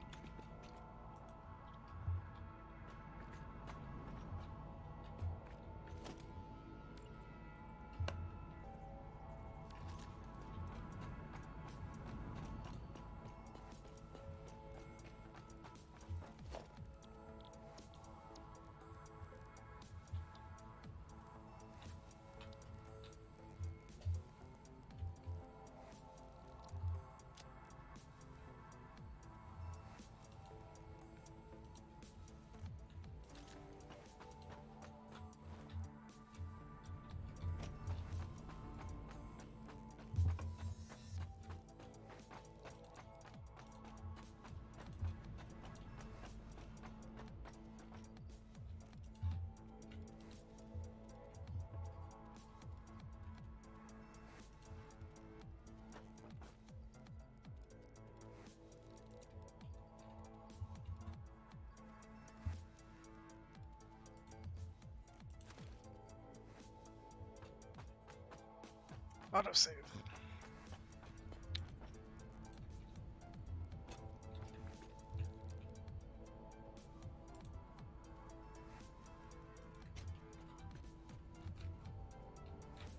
Autosave.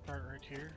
Start right here.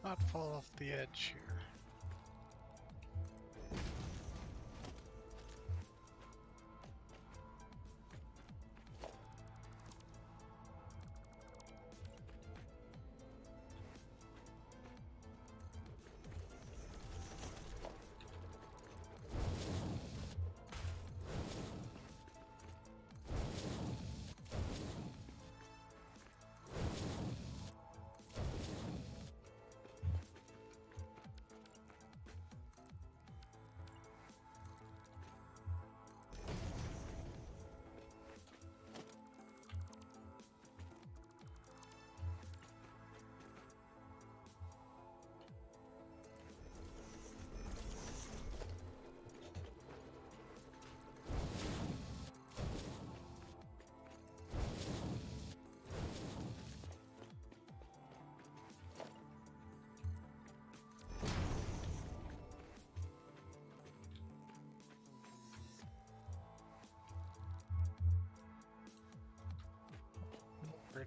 Not fall off the edge here.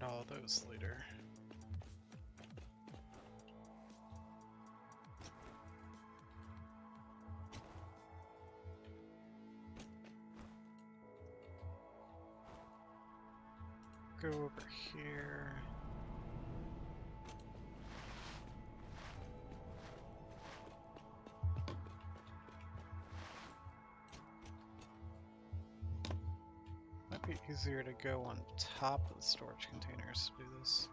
all those later. Go over here. Might be easier to go on top of the storage containers to do this.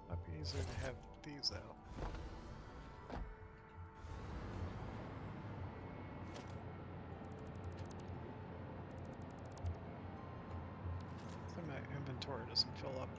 Might be easier to have these out. So my inventory doesn't fill up.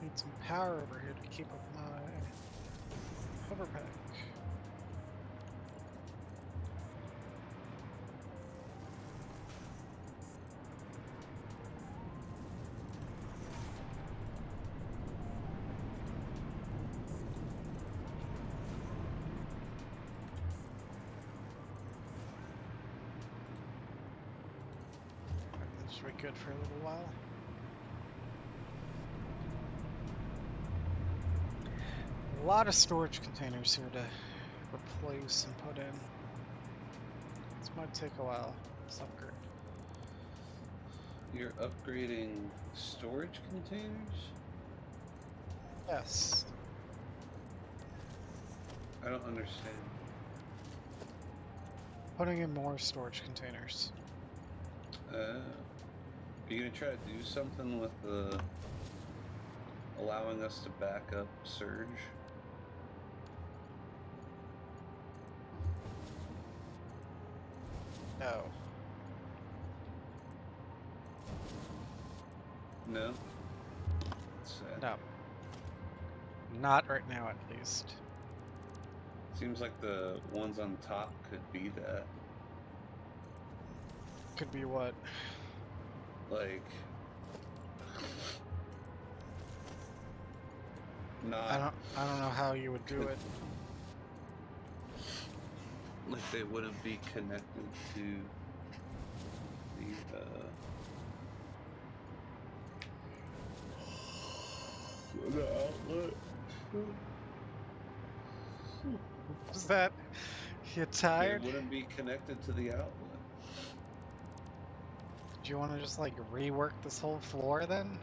Need some power over here to keep up my hover pack. This should be good for a little while. A lot of storage containers here to replace and put in. This might take a while. This upgrade. You're upgrading storage containers? Yes. I don't understand. Putting in more storage containers. Are you gonna try to do something with the allowing us to back up surge? No. No? Sad. No. Not right now, at least. Seems like the ones on top could be that. Could be what? Like... I don't know how you would do it. Like they wouldn't be connected to the outlet. Is that... You tired? They wouldn't be connected to the outlet. Do you want to just like rework this whole floor then?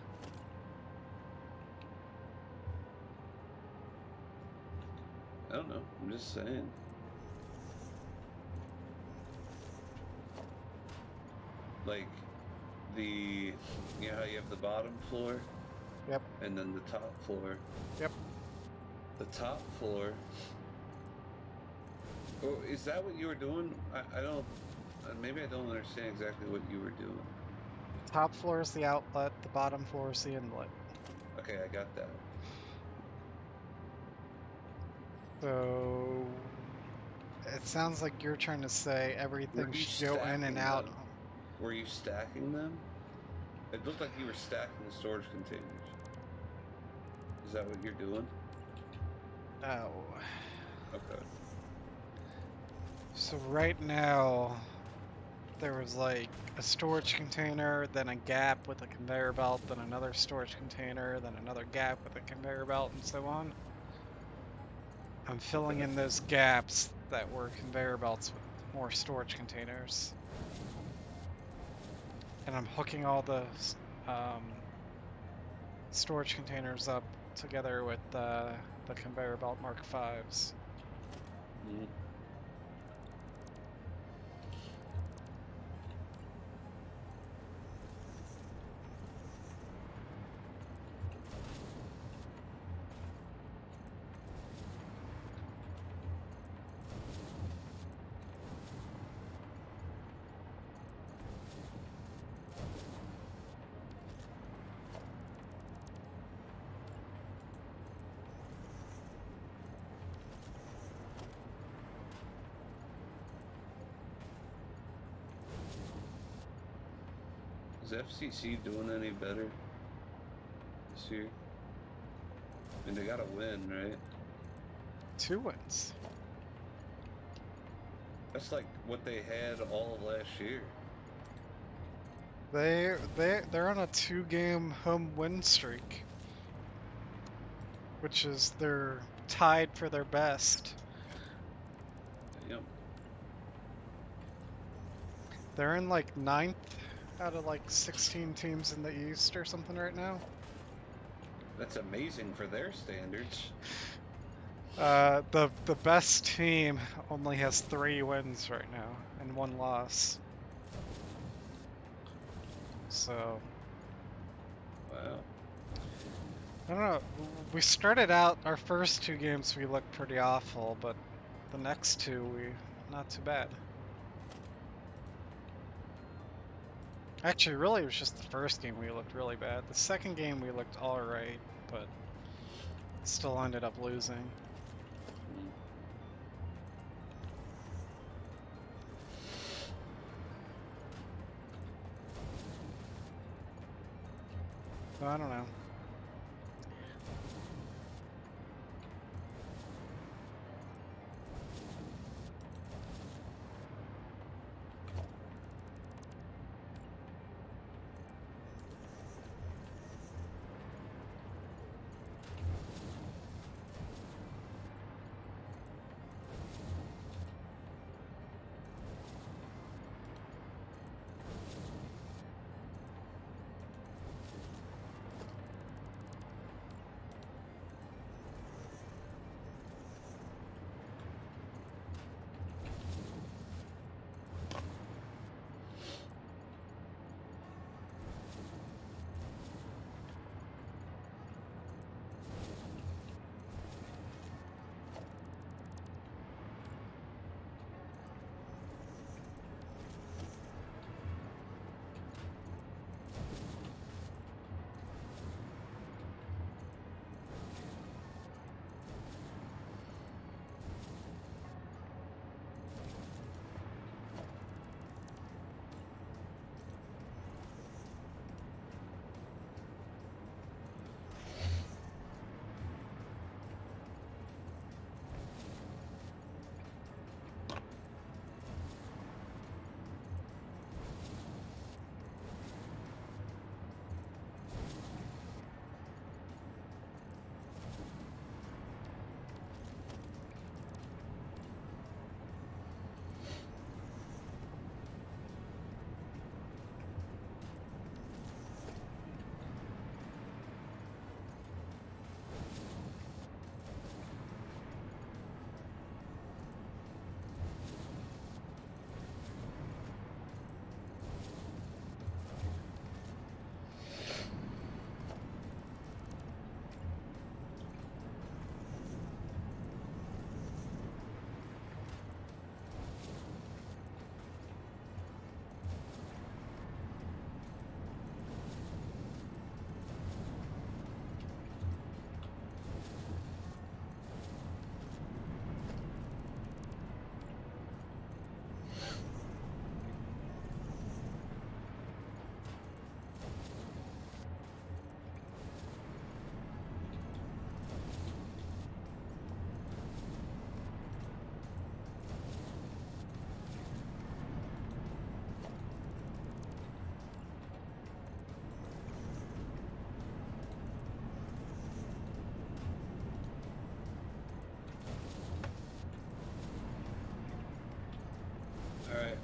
I don't know. I'm just saying. Like you know how you have the bottom floor? Yep. And then the top floor. Yep. The top floor. Oh, is that what you were doing? I don't. Maybe I don't understand exactly what you were doing. Top floor is the outlet, the bottom floor is the inlet. Okay, I got that. So it sounds like you're trying to say Were everything you should go in and stacking out. them? Were you stacking them? It looked like you were stacking the storage containers. Is that what you're doing? Oh. Okay. So right now, there was like a storage container, then a gap with a conveyor belt, then another storage container, then another gap with a conveyor belt, and so on. I'm filling Okay. in those gaps that were conveyor belts with more storage containers. And I'm hooking all the storage containers up together with the conveyor belt Mark Vs. Mm. Is FCC doing any better this year? I mean, they got to win, right? 2 wins. That's like what they had all of last year. They're on a 2-game home win streak, which is they're tied for their best. Yep. They're in like 9th out of like 16 teams in the East or something right now. That's amazing for their standards. The best team only has 3 wins right now and 1 loss. So Wow. I don't know. We started out our first 2 games we looked pretty awful, but the next 2 we not too bad. Actually, really, it was just the first game we looked really bad. The second game we looked alright, but still ended up losing. Mm. So I don't know.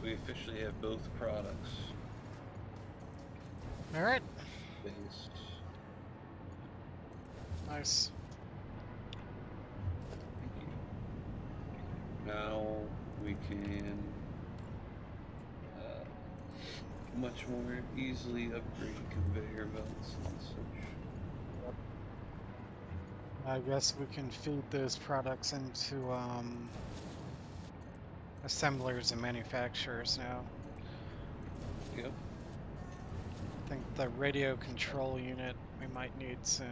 we officially have both products. All right. Based. Nice. Thank you. Now we can much more easily upgrade conveyor belts and such. I guess we can feed those products into assemblers and manufacturers now. Yep. I think the radio control unit we might need soon.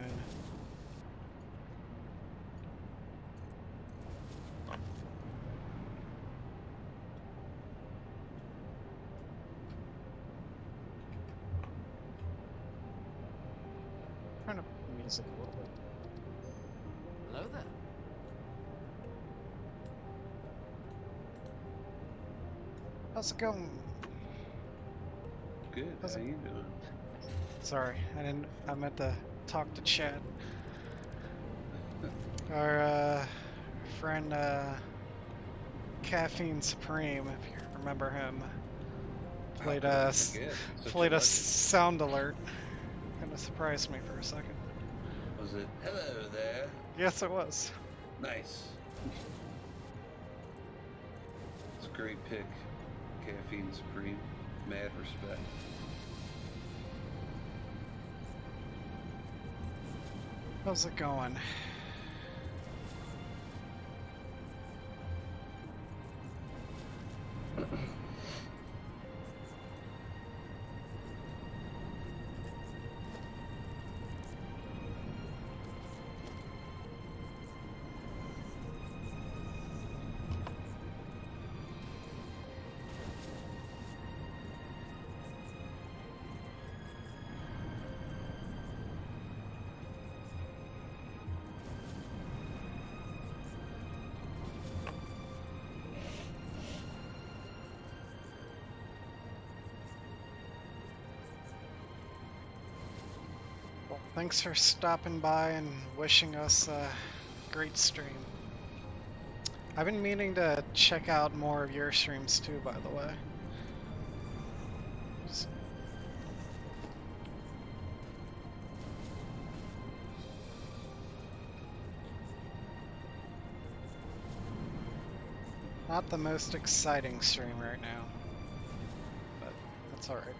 Turn up the music a little bit. Hello there. How's it going? Good. How's How it- you doing? Sorry, I meant to talk to chat. Our friend Caffeine Supreme, if you remember him, played How could I a forget? Such played a legend. sound alert. Kind of surprised me for a second. Was it hello there? Yes, it was. Nice. It's a great pick. Caffeine Supreme. Mad respect. How's it going? Well, thanks for stopping by and wishing us a great stream. I've been meaning to check out more of your streams too, by the way. Just- Not the most exciting stream right now, but that's alright.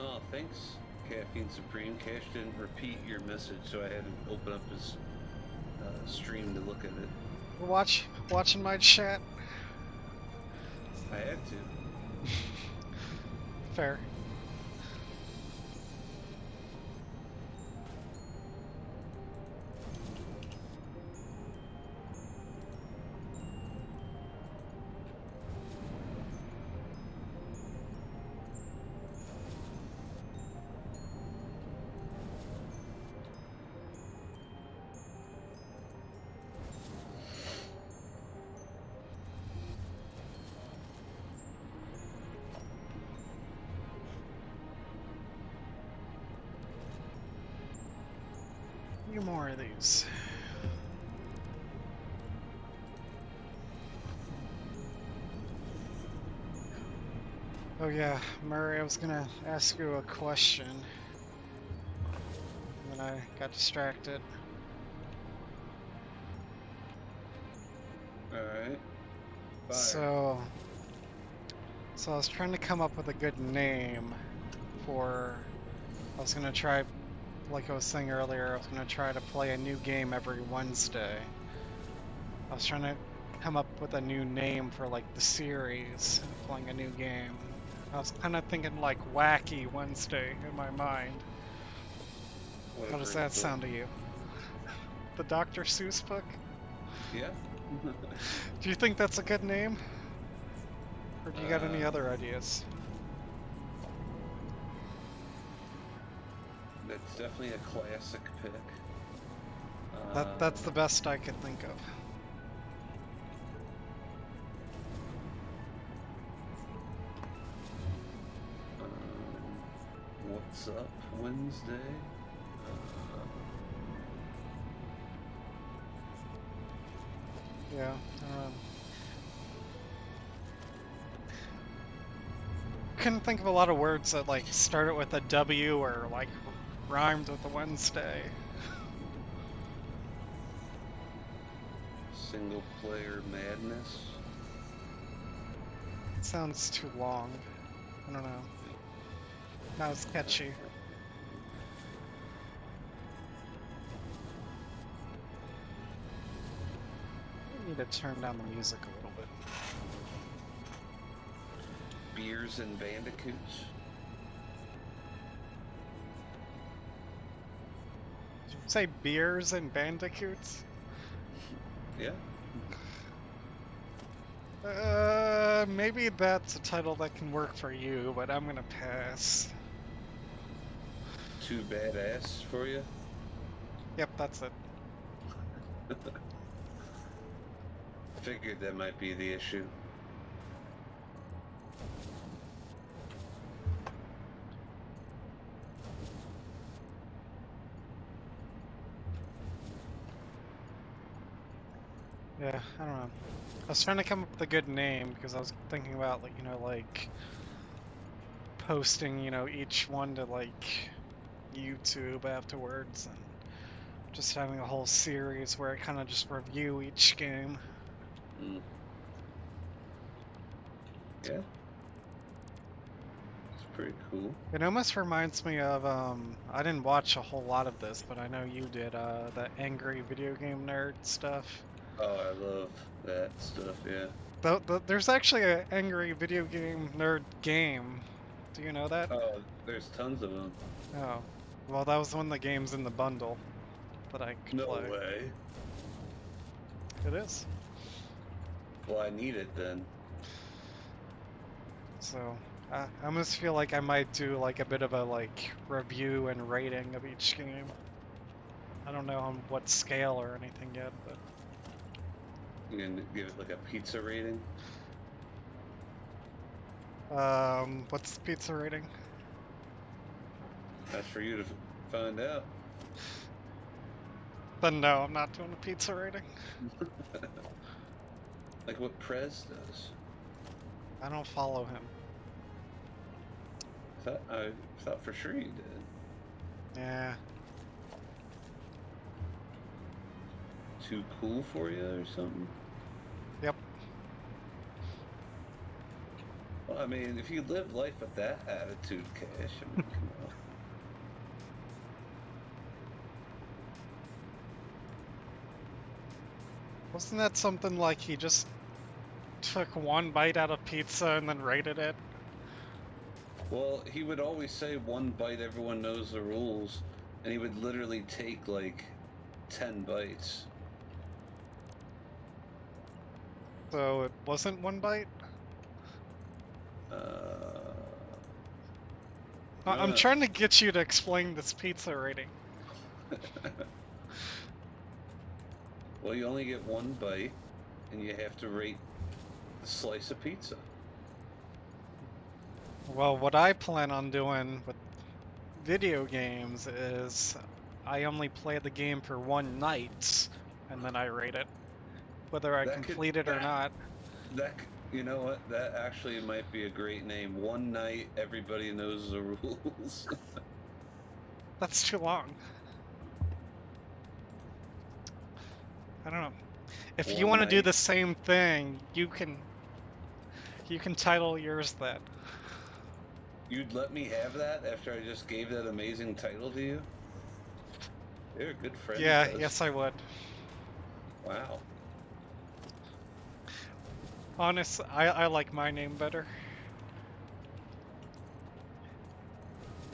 Oh, thanks, Caffeine Supreme. Cash didn't repeat your message, so I had to open up his stream to look at it. Watching my chat. I had to. Fair. A few more of these. Oh yeah, Murray, I was gonna ask you a question. And then I got distracted. Alright. Fire. So I was trying to come up with a good name for. I was gonna try, like I was saying earlier, I was gonna try to play a new game every Wednesday. I was trying to come up with a new name for like the series, playing a new game. I was kind of thinking like Wacky Wednesday in my mind. What a How does great that book. sound to you? The Dr. Seuss book? Yeah. Do you think that's a good name? Or do you got any Uh, other ideas? That's definitely a classic pick. That's the best I could think of. What's up, Wednesday? Yeah. Couldn't think of a lot of words that like started with a W or like rhymed with a Wednesday. Single player madness. Sounds too long. I don't know. Not as catchy. I need to turn down the music a little bit. Beers and bandicoots. Did you say beers and bandicoots? Yeah. Maybe that's a title that can work for you, but I'm gonna pass. Too badass for you. Yep, that's it. Figured that might be the issue. Yeah, I don't know. I was trying to come up with a good name because I was thinking about like, like posting, each one to like YouTube afterwards and just having a whole series where I kind of just review each game. Mm. Yeah. It's pretty cool. It almost reminds me of, I didn't watch a whole lot of this, but I know you did, the angry video game nerd stuff. Oh, I love that stuff, yeah. There's actually an angry video game nerd game. Do you know that? Oh, there's tons of them. Oh. Well, that was one of the games in the bundle that I could No play. way. It is. Well, I need it then. So, I almost feel like I might do like a bit of a like review and rating of each game. I don't know on what scale or anything yet, but You can give it like a pizza rating. what's the pizza rating? That's for you to find out. But no, I'm not doing a pizza rating. Like what Prez does. I don't follow him. I thought for sure you did. Yeah. Too cool for you or something? Yep. Well, I mean, if you live life with that attitude, Cash, I mean, come on. Wasn't that something like he just took one bite out of pizza and then rated it? Well, he would always say one bite, everyone knows the rules, and he would literally take like 10 bites. So it wasn't one bite? I'm no. trying to get you to explain this pizza rating. Well, you only get one bite, and you have to rate the slice of pizza. Well, what I plan on doing with video games is I only play the game for one night, and then I rate it, whether I complete it or not. You know what? That actually might be a great name. One night, everybody knows the rules. That's too long. I don't know. If you One want to do night. the same thing, you can title yours that. You'd let me have that after I just gave that amazing title to you? You're a good friend. Yeah, Cuz. yes I would. Wow. Honest, I like my name better.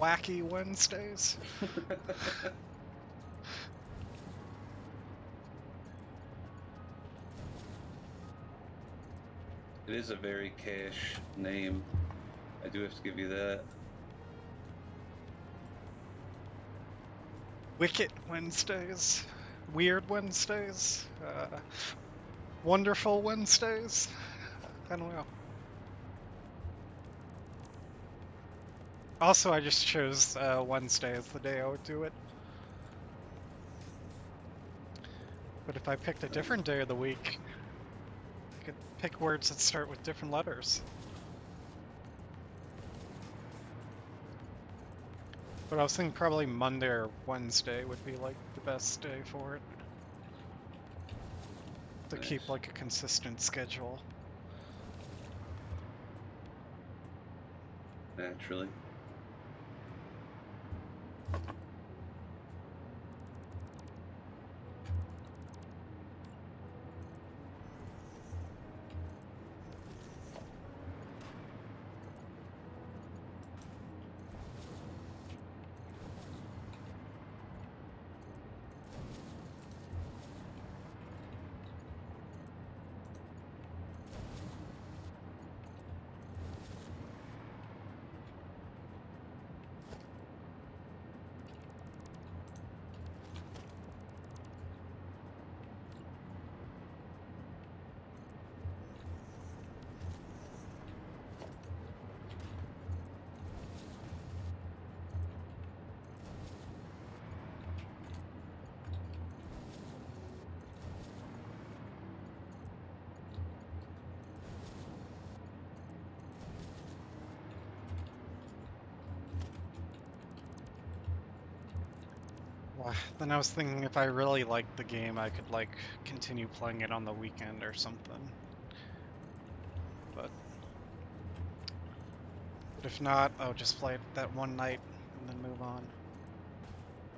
Wacky Wednesdays. It is a very Cash name. I do have to give you that. Wicked Wednesdays. Weird Wednesdays. Wonderful Wednesdays. I don't know. Also, I just chose Wednesday as the day I would do it. But if I picked a different day of the week, I could pick words that start with different letters. But I was thinking probably Monday or Wednesday would be like the best day for it. To keep Nice. like a consistent schedule. Naturally. Well, then I was thinking if I really liked the game, I could like continue playing it on the weekend or something. But if not, I'll just play it that one night and then move on.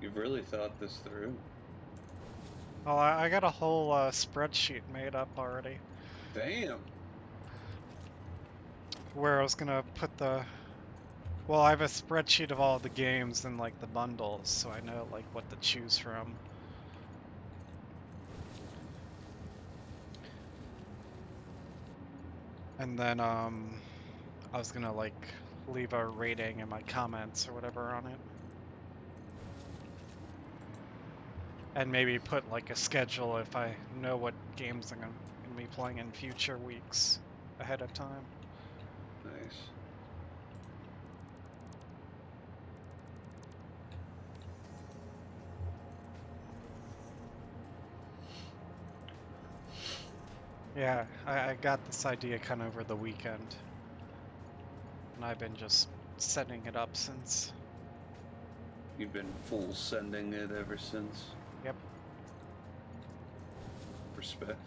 You've really thought this through. Well, I got a whole spreadsheet made up already Damn. where I was gonna put the. Well, I have a spreadsheet of all the games and like the bundles, so I know like what to choose from. And then I was gonna like leave a rating in my comments or whatever on it. And maybe put like a schedule if I know what games I'm gonna be playing in future weeks ahead of time. Nice. Yeah, I got this idea kind of over the weekend. And I've been just setting it up since. You've been full sending it ever since. Yep. Respect.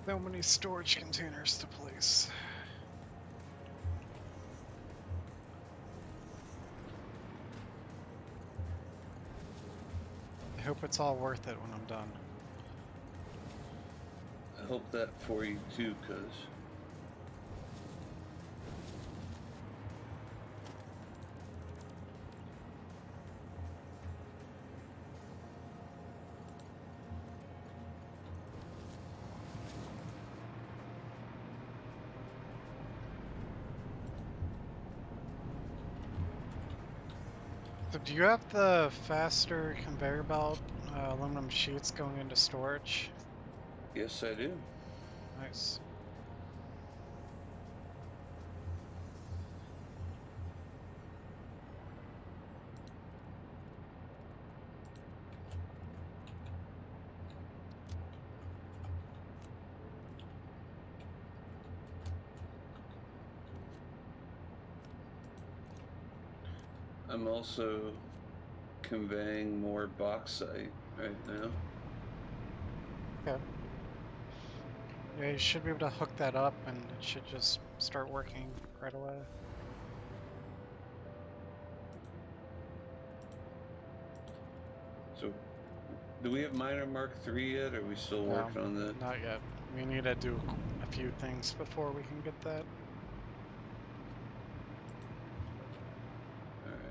So many storage containers to place. I hope it's all worth it when I'm done. I hope that for you too, cuz. So do you have the faster conveyor belt aluminum sheets going into storage? Yes, I do. Nice. I'm also conveying more bauxite right now. Okay. Yeah, you should be able to hook that up and it should just start working right away. So, do we have miner Mark III yet, or are we still No, working on that? not yet. We need to do a few things before we can get that. Alright.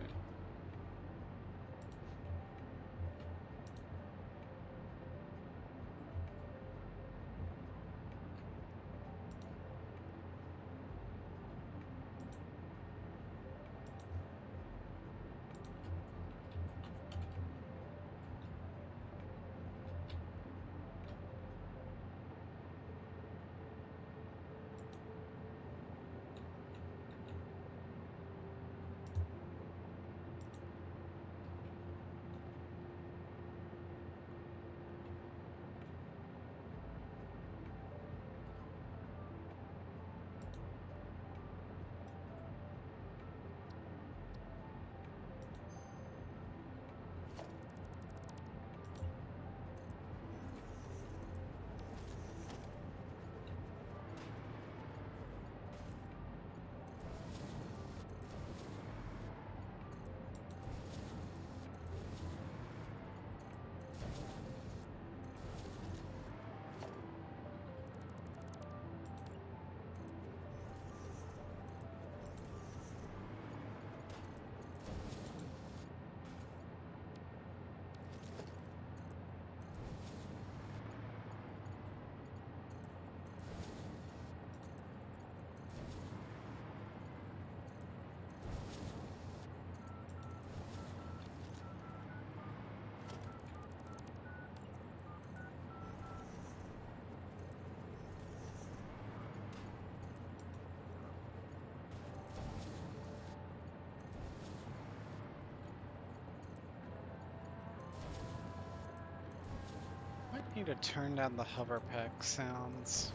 Might need to turn down the hover pack sounds.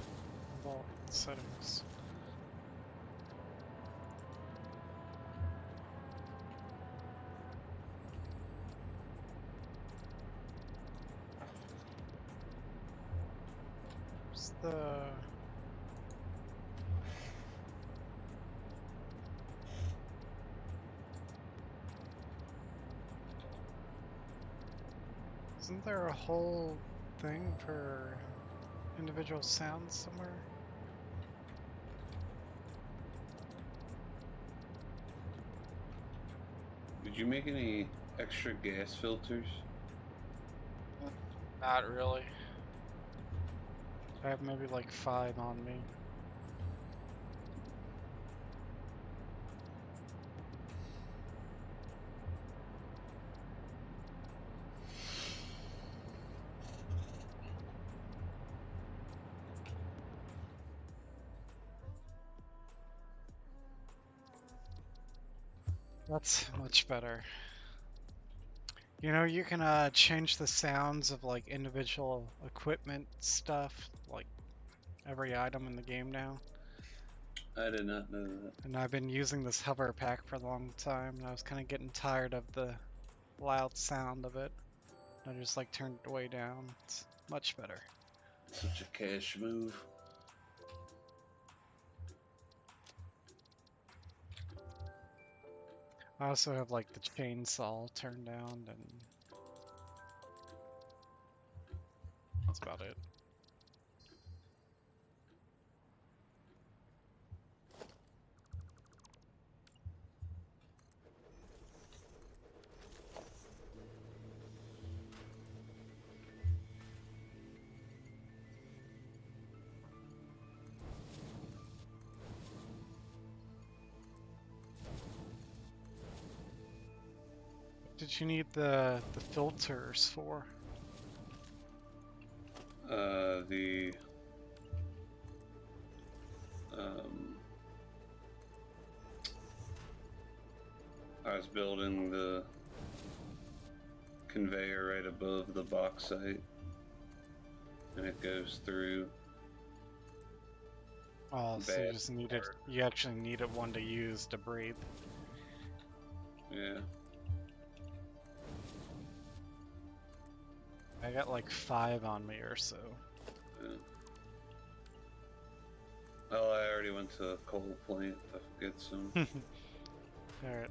Well, settings. Where's the... Isn't there a whole thing for individual sounds somewhere? Did you make any extra gas filters? Not really. I have maybe like 5 on me. That's much better. You know, you can change the sounds of like individual equipment stuff, like every item in the game now. I did not know that. And I've been using this hover pack for a long time, and I was kind of getting tired of the loud sound of it. I just like turned it way down. It's much better. Such a cash move. I also have like the chainsaw turned down, and that's about it. did you need the filters for? The um, I was building the conveyor right above the bauxite, and it goes through. Oh, so you Bad just needed, part. you actually needed one to use to breathe. Yeah. I got like 5 on me or so. Yeah. Oh, I already went to a coal plant to get some. Alright.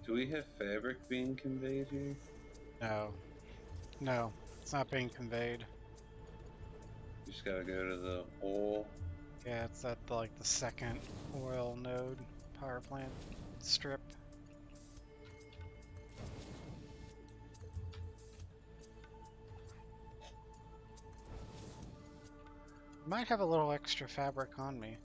Do we have fabric being conveyed here? No. No, it's not being conveyed. You just gotta go to the oil. Yeah, it's at like the second oil node power plant strip. Might have a little extra fabric on me.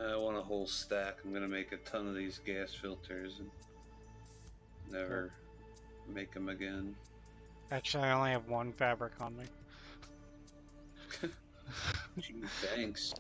I want a whole stack. I'm gonna make a ton of these gas filters and never make them again. Actually, I only have 1 fabric on me. Gee, thanks.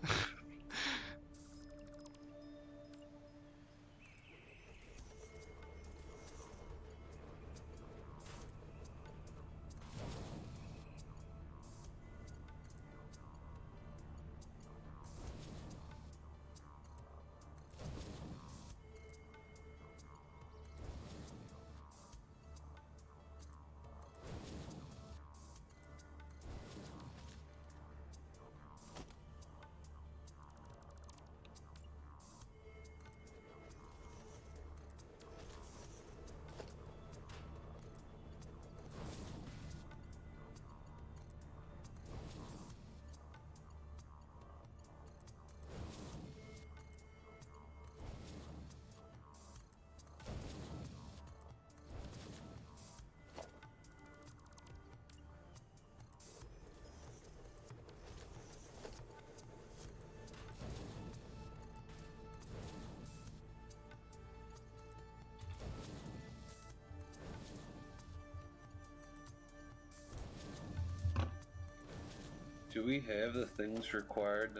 Do we have the things required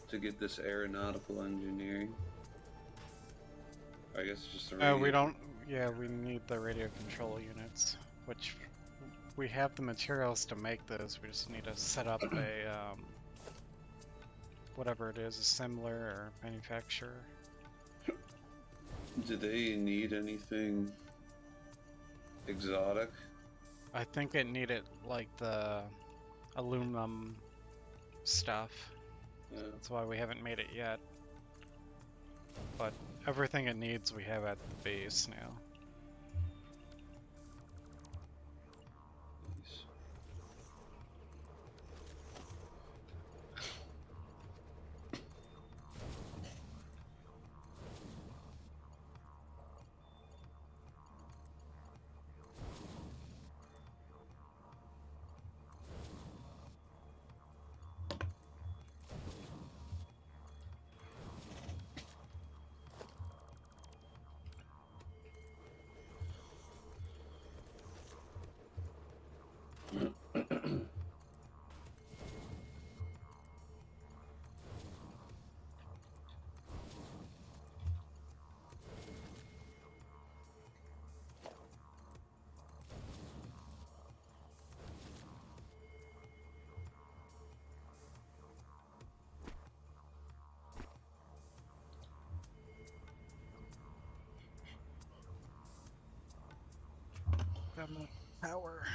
to get this aeronautical engineering? I guess it's just the radio. We don't. Yeah, we need the radio control units, which we have the materials to make this. We just need to set up a whatever it is, assembler or manufacturer. Do they need anything exotic? I think it needed like the aluminum stuff. Yeah. That's why we haven't made it yet. But everything it needs we have at the base now. Nice. Got my power.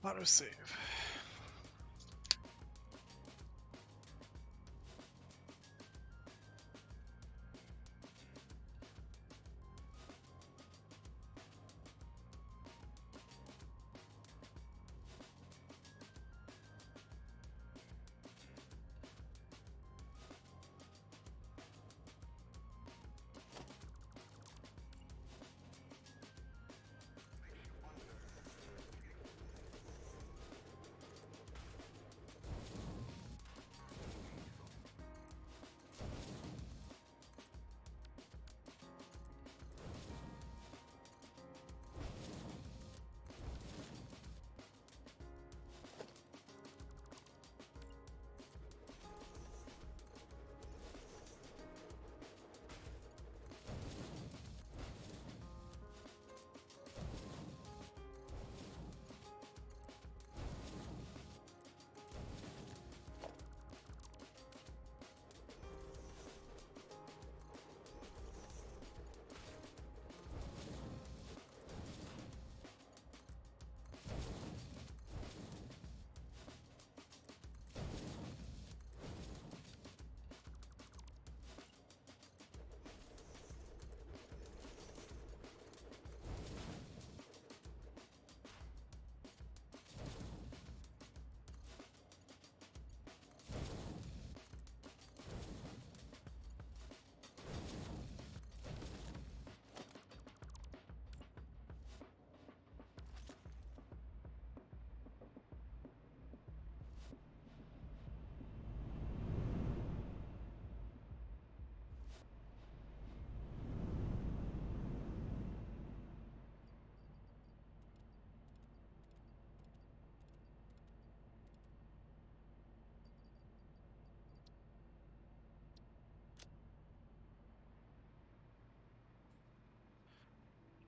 Autosave.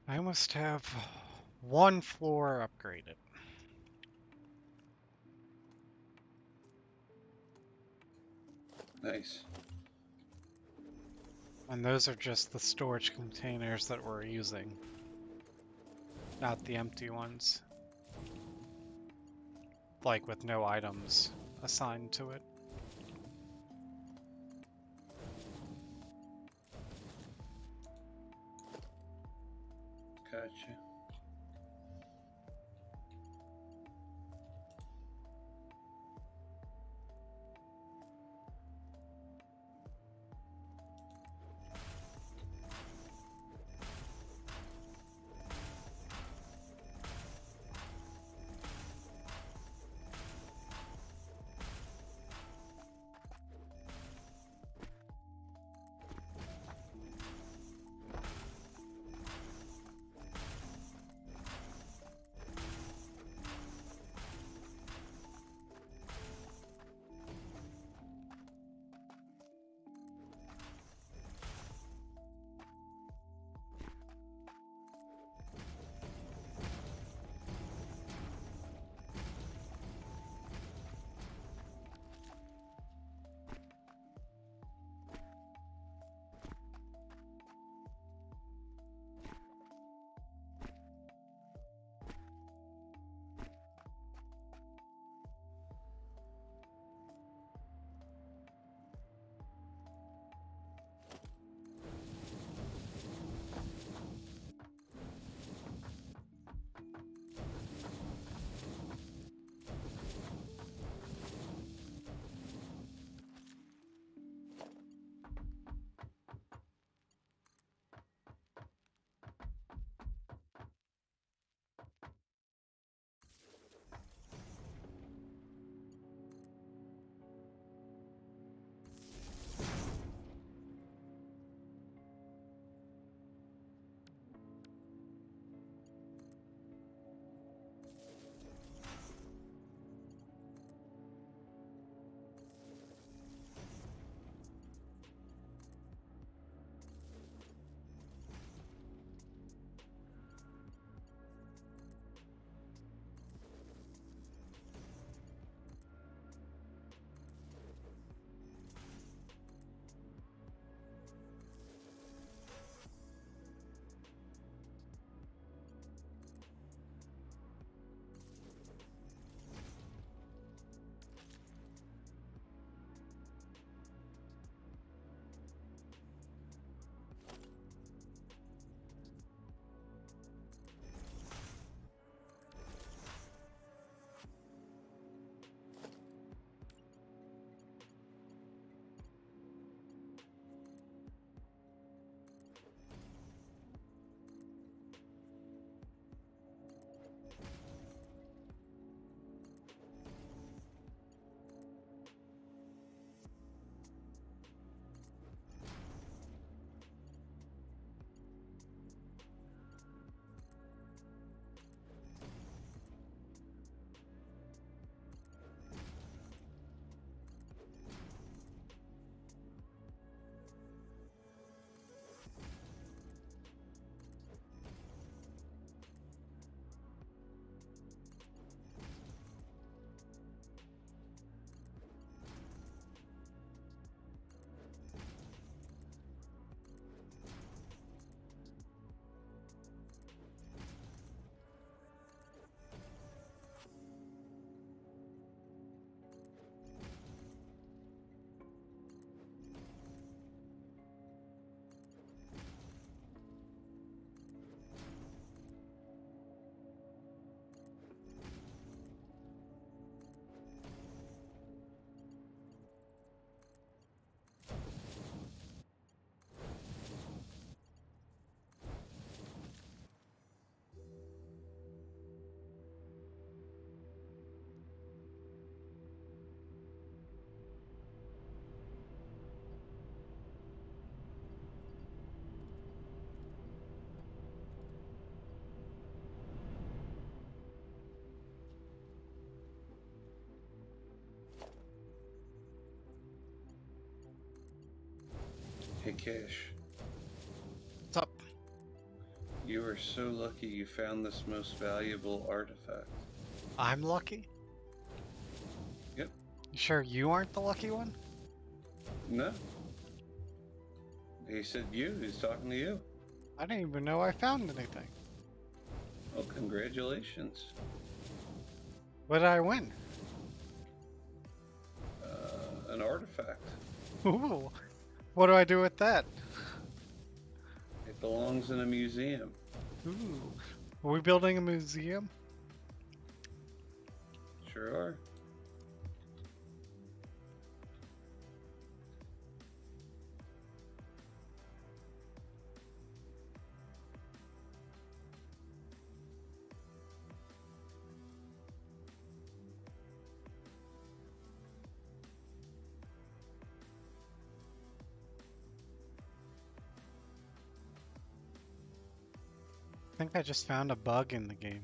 I must have one floor upgraded. Nice. And those are just the storage containers that we're using, not the empty ones. Like with no items assigned to it. Gotcha. Hey, Cash. What's up? You are so lucky you found this most valuable artifact. I'm lucky? Yep. You sure you aren't the lucky one? No. He said you. He's talking to you. I didn't even know I found anything. Well, congratulations. What did I win? An artifact. Ooh. What do I do with that? It belongs in a museum. Ooh. Are we building a museum? Sure are. I think I just found a bug in the game.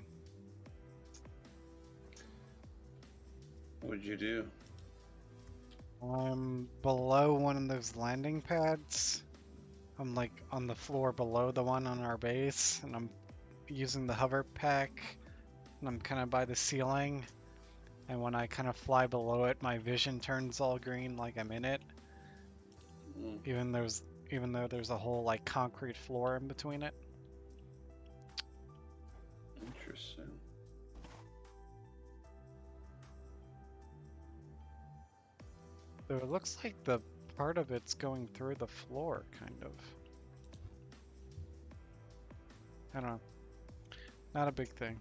What'd you do? I'm below one of those landing pads. I'm like on the floor below the one on our base, and I'm using the hover pack, and I'm kind of by the ceiling. And when I kind of fly below it, my vision turns all green like I'm in it, Mm, even though there's a whole like concrete floor in between it. interesting. So it looks like the part of it's going through the floor, kind of. I don't know. Not a big thing.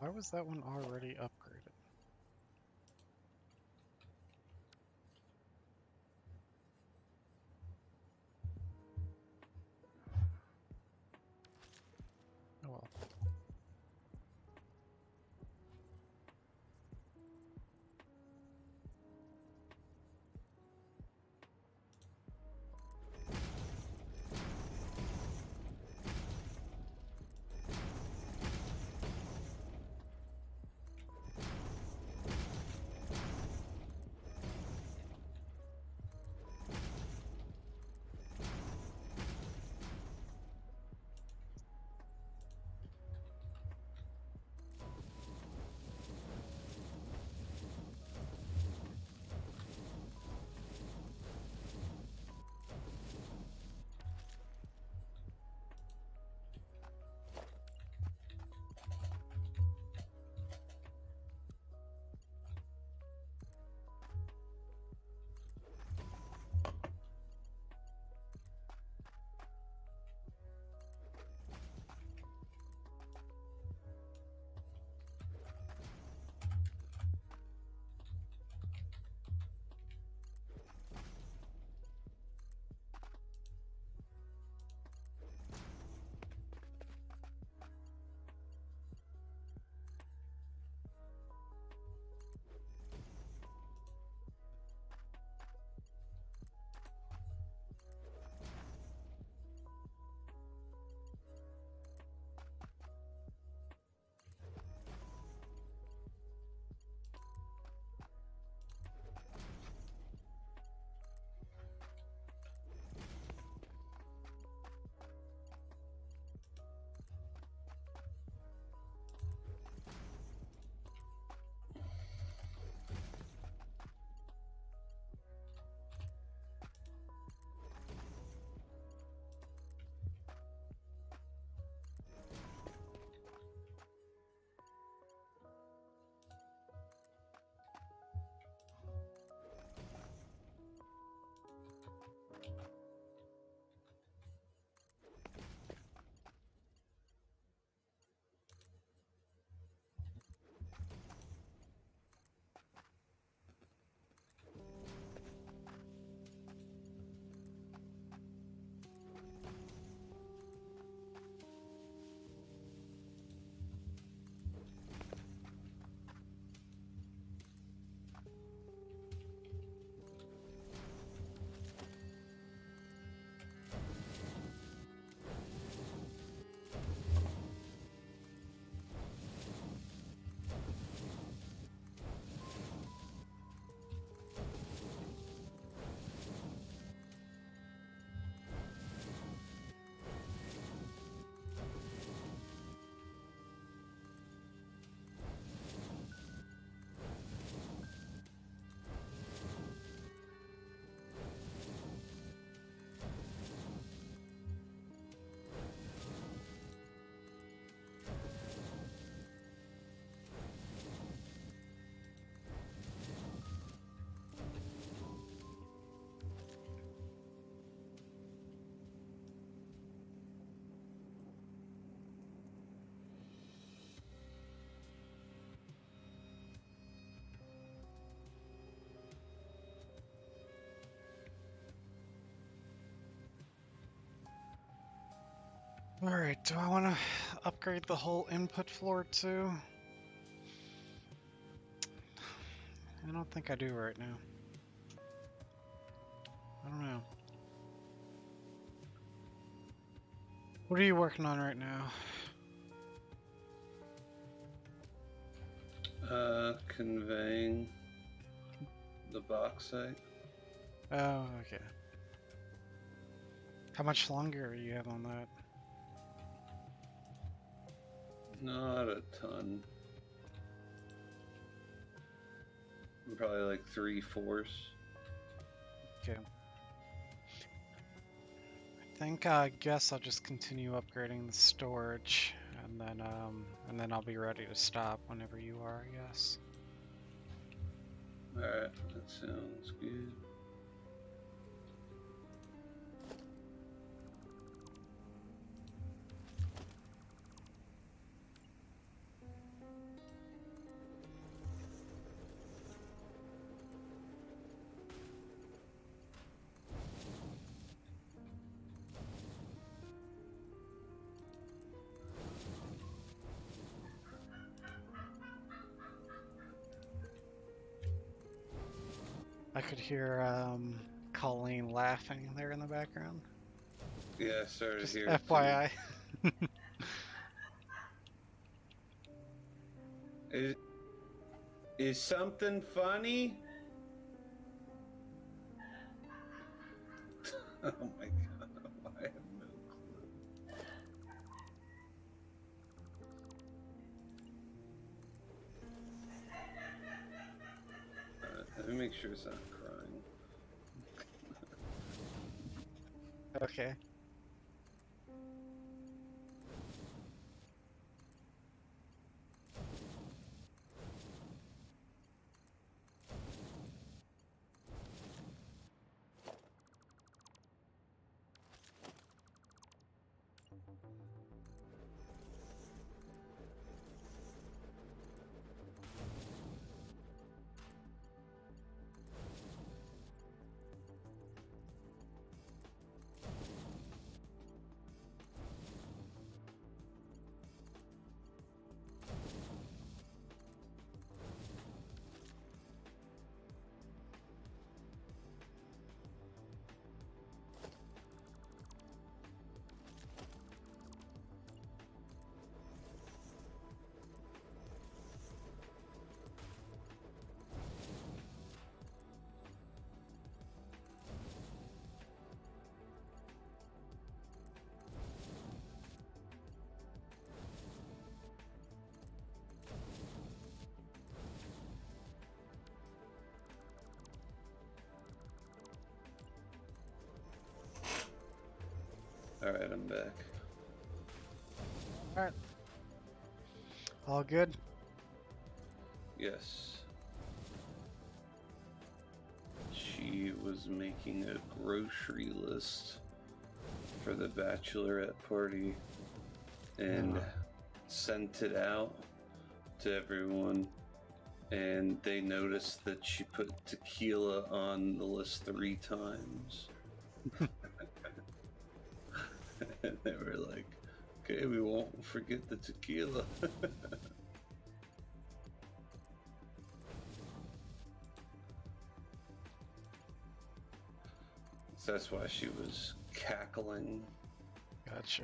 Why was that one already upgraded? Oh well. Alright, do I want to upgrade the whole input floor too? I don't think I do right now. I don't know. What are you working on right now? Conveying the bauxite. Oh, okay. How much longer you have on that? Not a ton. Probably like 3/4. Okay. I guess I'll just continue upgrading the storage, and then I'll be ready to stop whenever you are, I guess. Alright, that sounds good. I could hear Colleen laughing there in the background. Yeah, I started Just here. FYI. Is something funny? Oh my god, I have no clue. Let me make sure it's not crying. Okay. Alright, I'm back. Alright. All good? Yes. She was making a grocery list for the bachelorette party and sent it out to everyone, and they noticed that she put tequila on the list 3 times. And they were like, okay, we won't forget the tequila. So that's why she was cackling. Gotcha.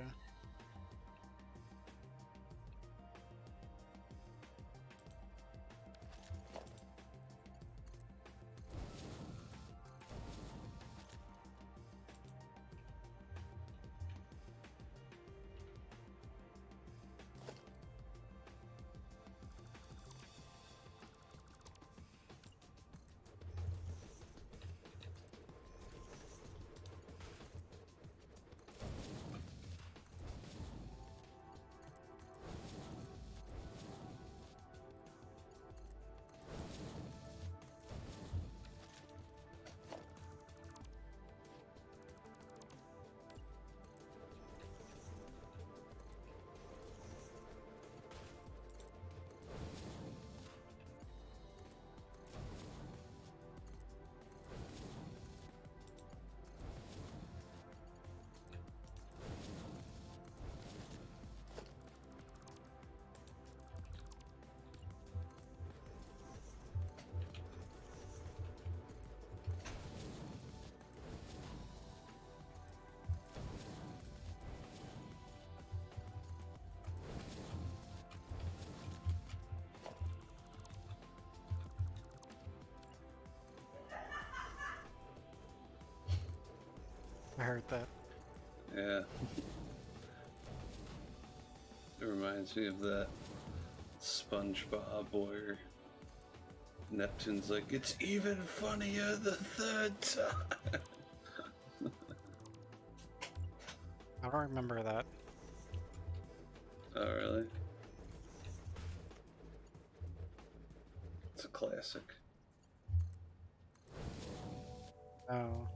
I heard that. Yeah. It reminds me of that SpongeBob where Neptune's like, it's even funnier the third time. I don't remember that. Oh, really? It's a classic. Oh.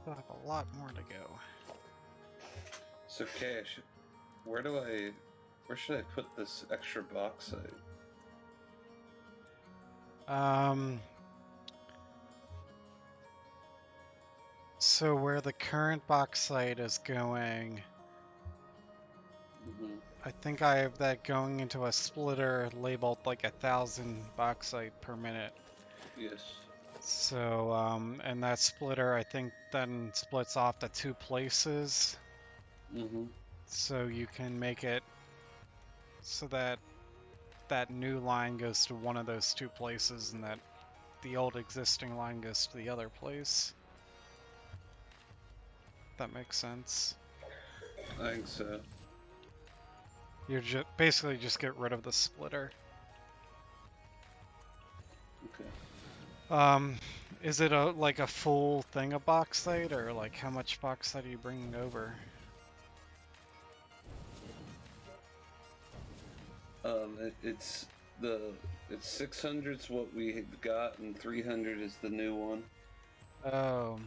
Still have a lot more to go. So Cash, where should I put this extra bauxite? So where the current bauxite is going, Mm-hmm. I think I have that going into a splitter labeled like 1,000 bauxite per minute. Yes. So, and that splitter I think then splits off to 2 places. Mm-hmm. So you can make it so that that new line goes to one of those 2 places and that the old existing line goes to the other place. That makes sense. I think so. You basically just get rid of the splitter. Okay. Is it like a full thing of bauxite, or like how much bauxite are you bringing over? It's 600's what we had got, and 300 is the new one. Oh.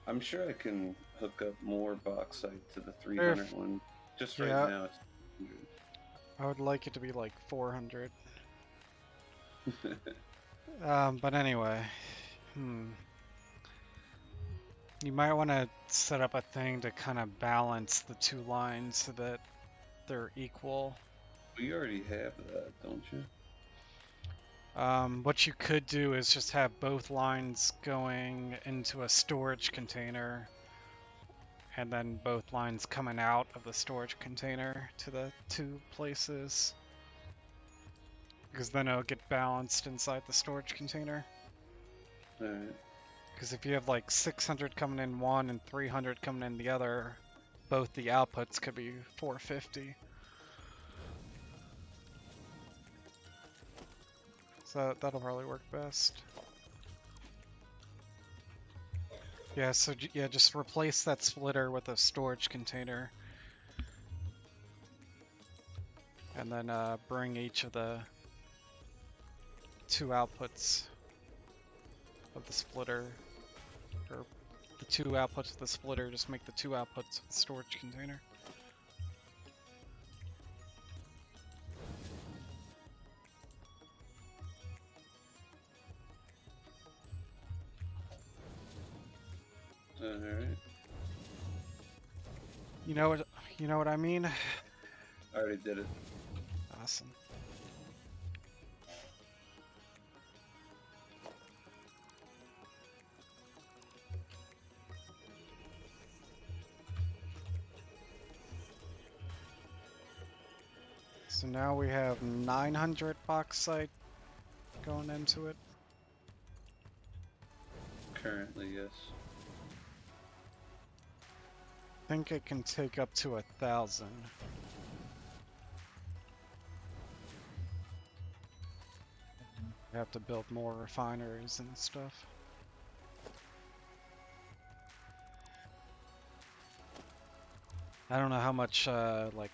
I'm sure I can hook up more bauxite to the 300 one. Just right Yeah. now, it's 300. I would like it to be like 400. But anyway. You might want to set up a thing to kind of balance the 2 lines so that they're equal. We already have that, don't you? What you could do is just have both lines going into a storage container, and then both lines coming out of the storage container to the 2 places. Because then it'll get balanced inside the storage container. Alright. Because if you have like 600 coming in one and 300 coming in the other, both the outputs could be 450. So that'll probably work best. Yeah, so yeah, just replace that splitter with a storage container. And then bring each of the 2 outputs of the splitter, or the 2 outputs of the splitter, just make the 2 outputs of the storage container. Alright. You know what I mean? I already did it. Awesome. So now we have 900 bauxite going into it. Currently, yes. I think it can take up to 1,000. We have to build more refineries and stuff. I don't know how much like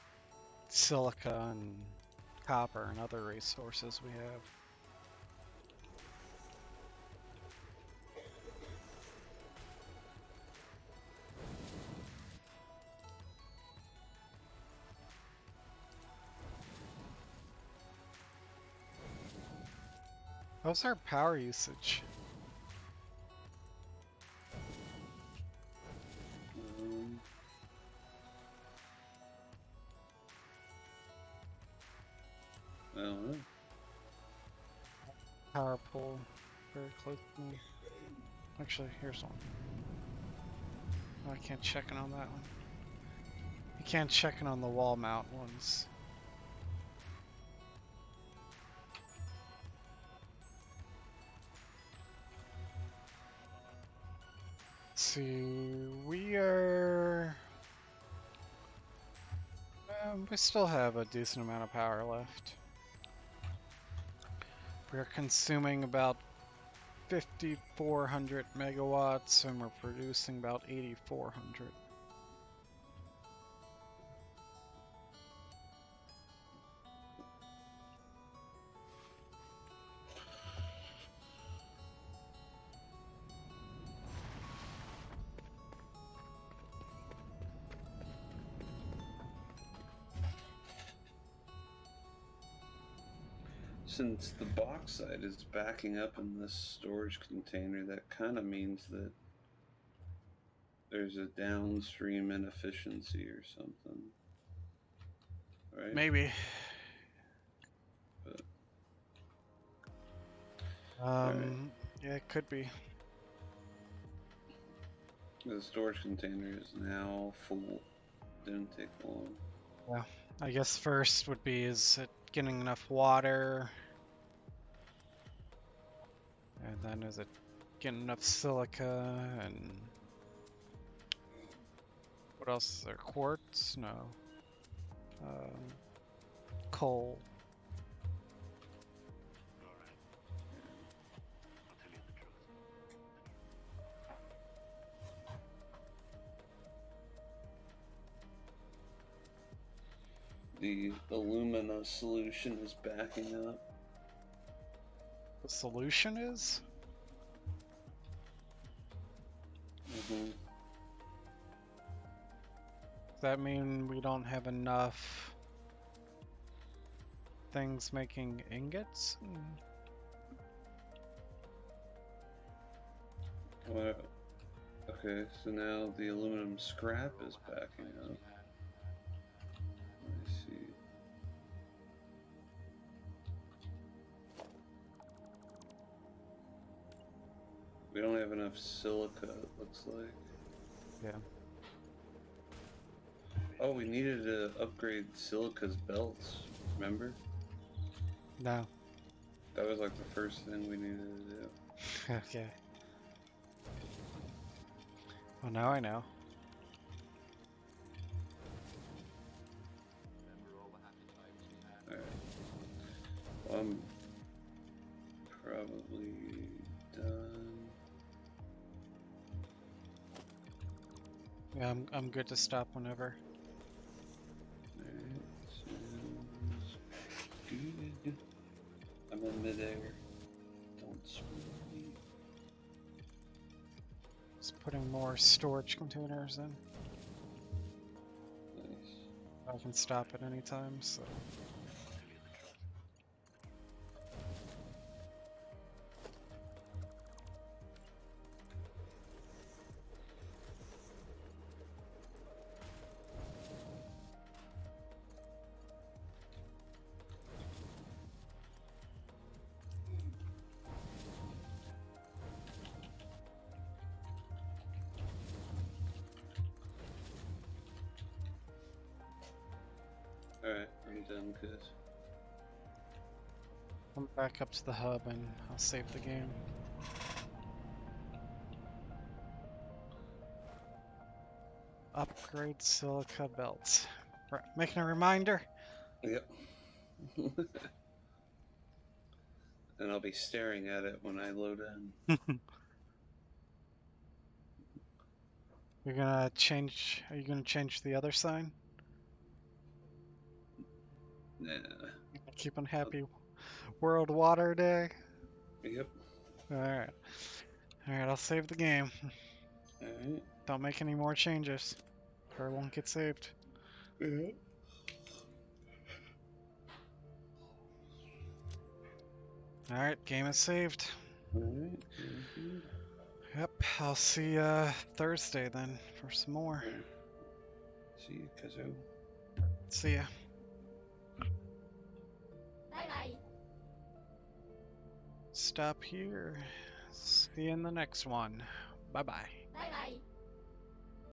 silica and copper and other resources we have. How's our power usage? I don't know. Power pole very close to me. Actually, here's one. Oh, I can't check it on that one. You can't check it on the wall mount ones. Let's see, we are... we still have a decent amount of power left. We're consuming about 5,400 megawatts and we're producing about 8,400. since the bauxite is backing up in this storage container, that kind of means that there's a downstream inefficiency or something, right? Maybe. But, Yeah, it could be. the storage container is now full. Didn't take long. Yeah. I guess first would be, is it getting enough water? And then is it getting enough silica? And what else is there? Quartz? No. Coal. The alumina solution is backing up. The solution is? Mm-hmm. Does that mean we don't have enough things making ingots? Well, okay, so now the aluminum scrap is backing up. Let me see. We don't have enough silica, it looks like. Yeah. Oh, we needed to upgrade silica's belts, remember? No. That was like the first thing we needed to do. Okay. Well, now I know. Alright. Well, I'm probably done. Yeah, I'm good to stop whenever. Alright, sounds good. I'm in midair. Don't screw me. Just putting more storage containers in. Nice. I can stop at any time, so. Alright, I'm done, cuz. I'm back up to the hub and I'll save the game. Upgrade silica belts. Making a reminder. Yep. And I'll be staring at it when I load in. You're gonna change. Are you gonna change the other sign? Nah. Keeping happy World Water Day. Yep. Alright. Alright, I'll save the game. Alright. Don't make any more changes, or it won't get saved. Yeah. Alright, game is saved. Alright. Yep, I'll see you Thursday then for some more. See you, Kazoo. See ya. Bye-bye. Stop here. See you in the next one. Bye bye. Bye-bye.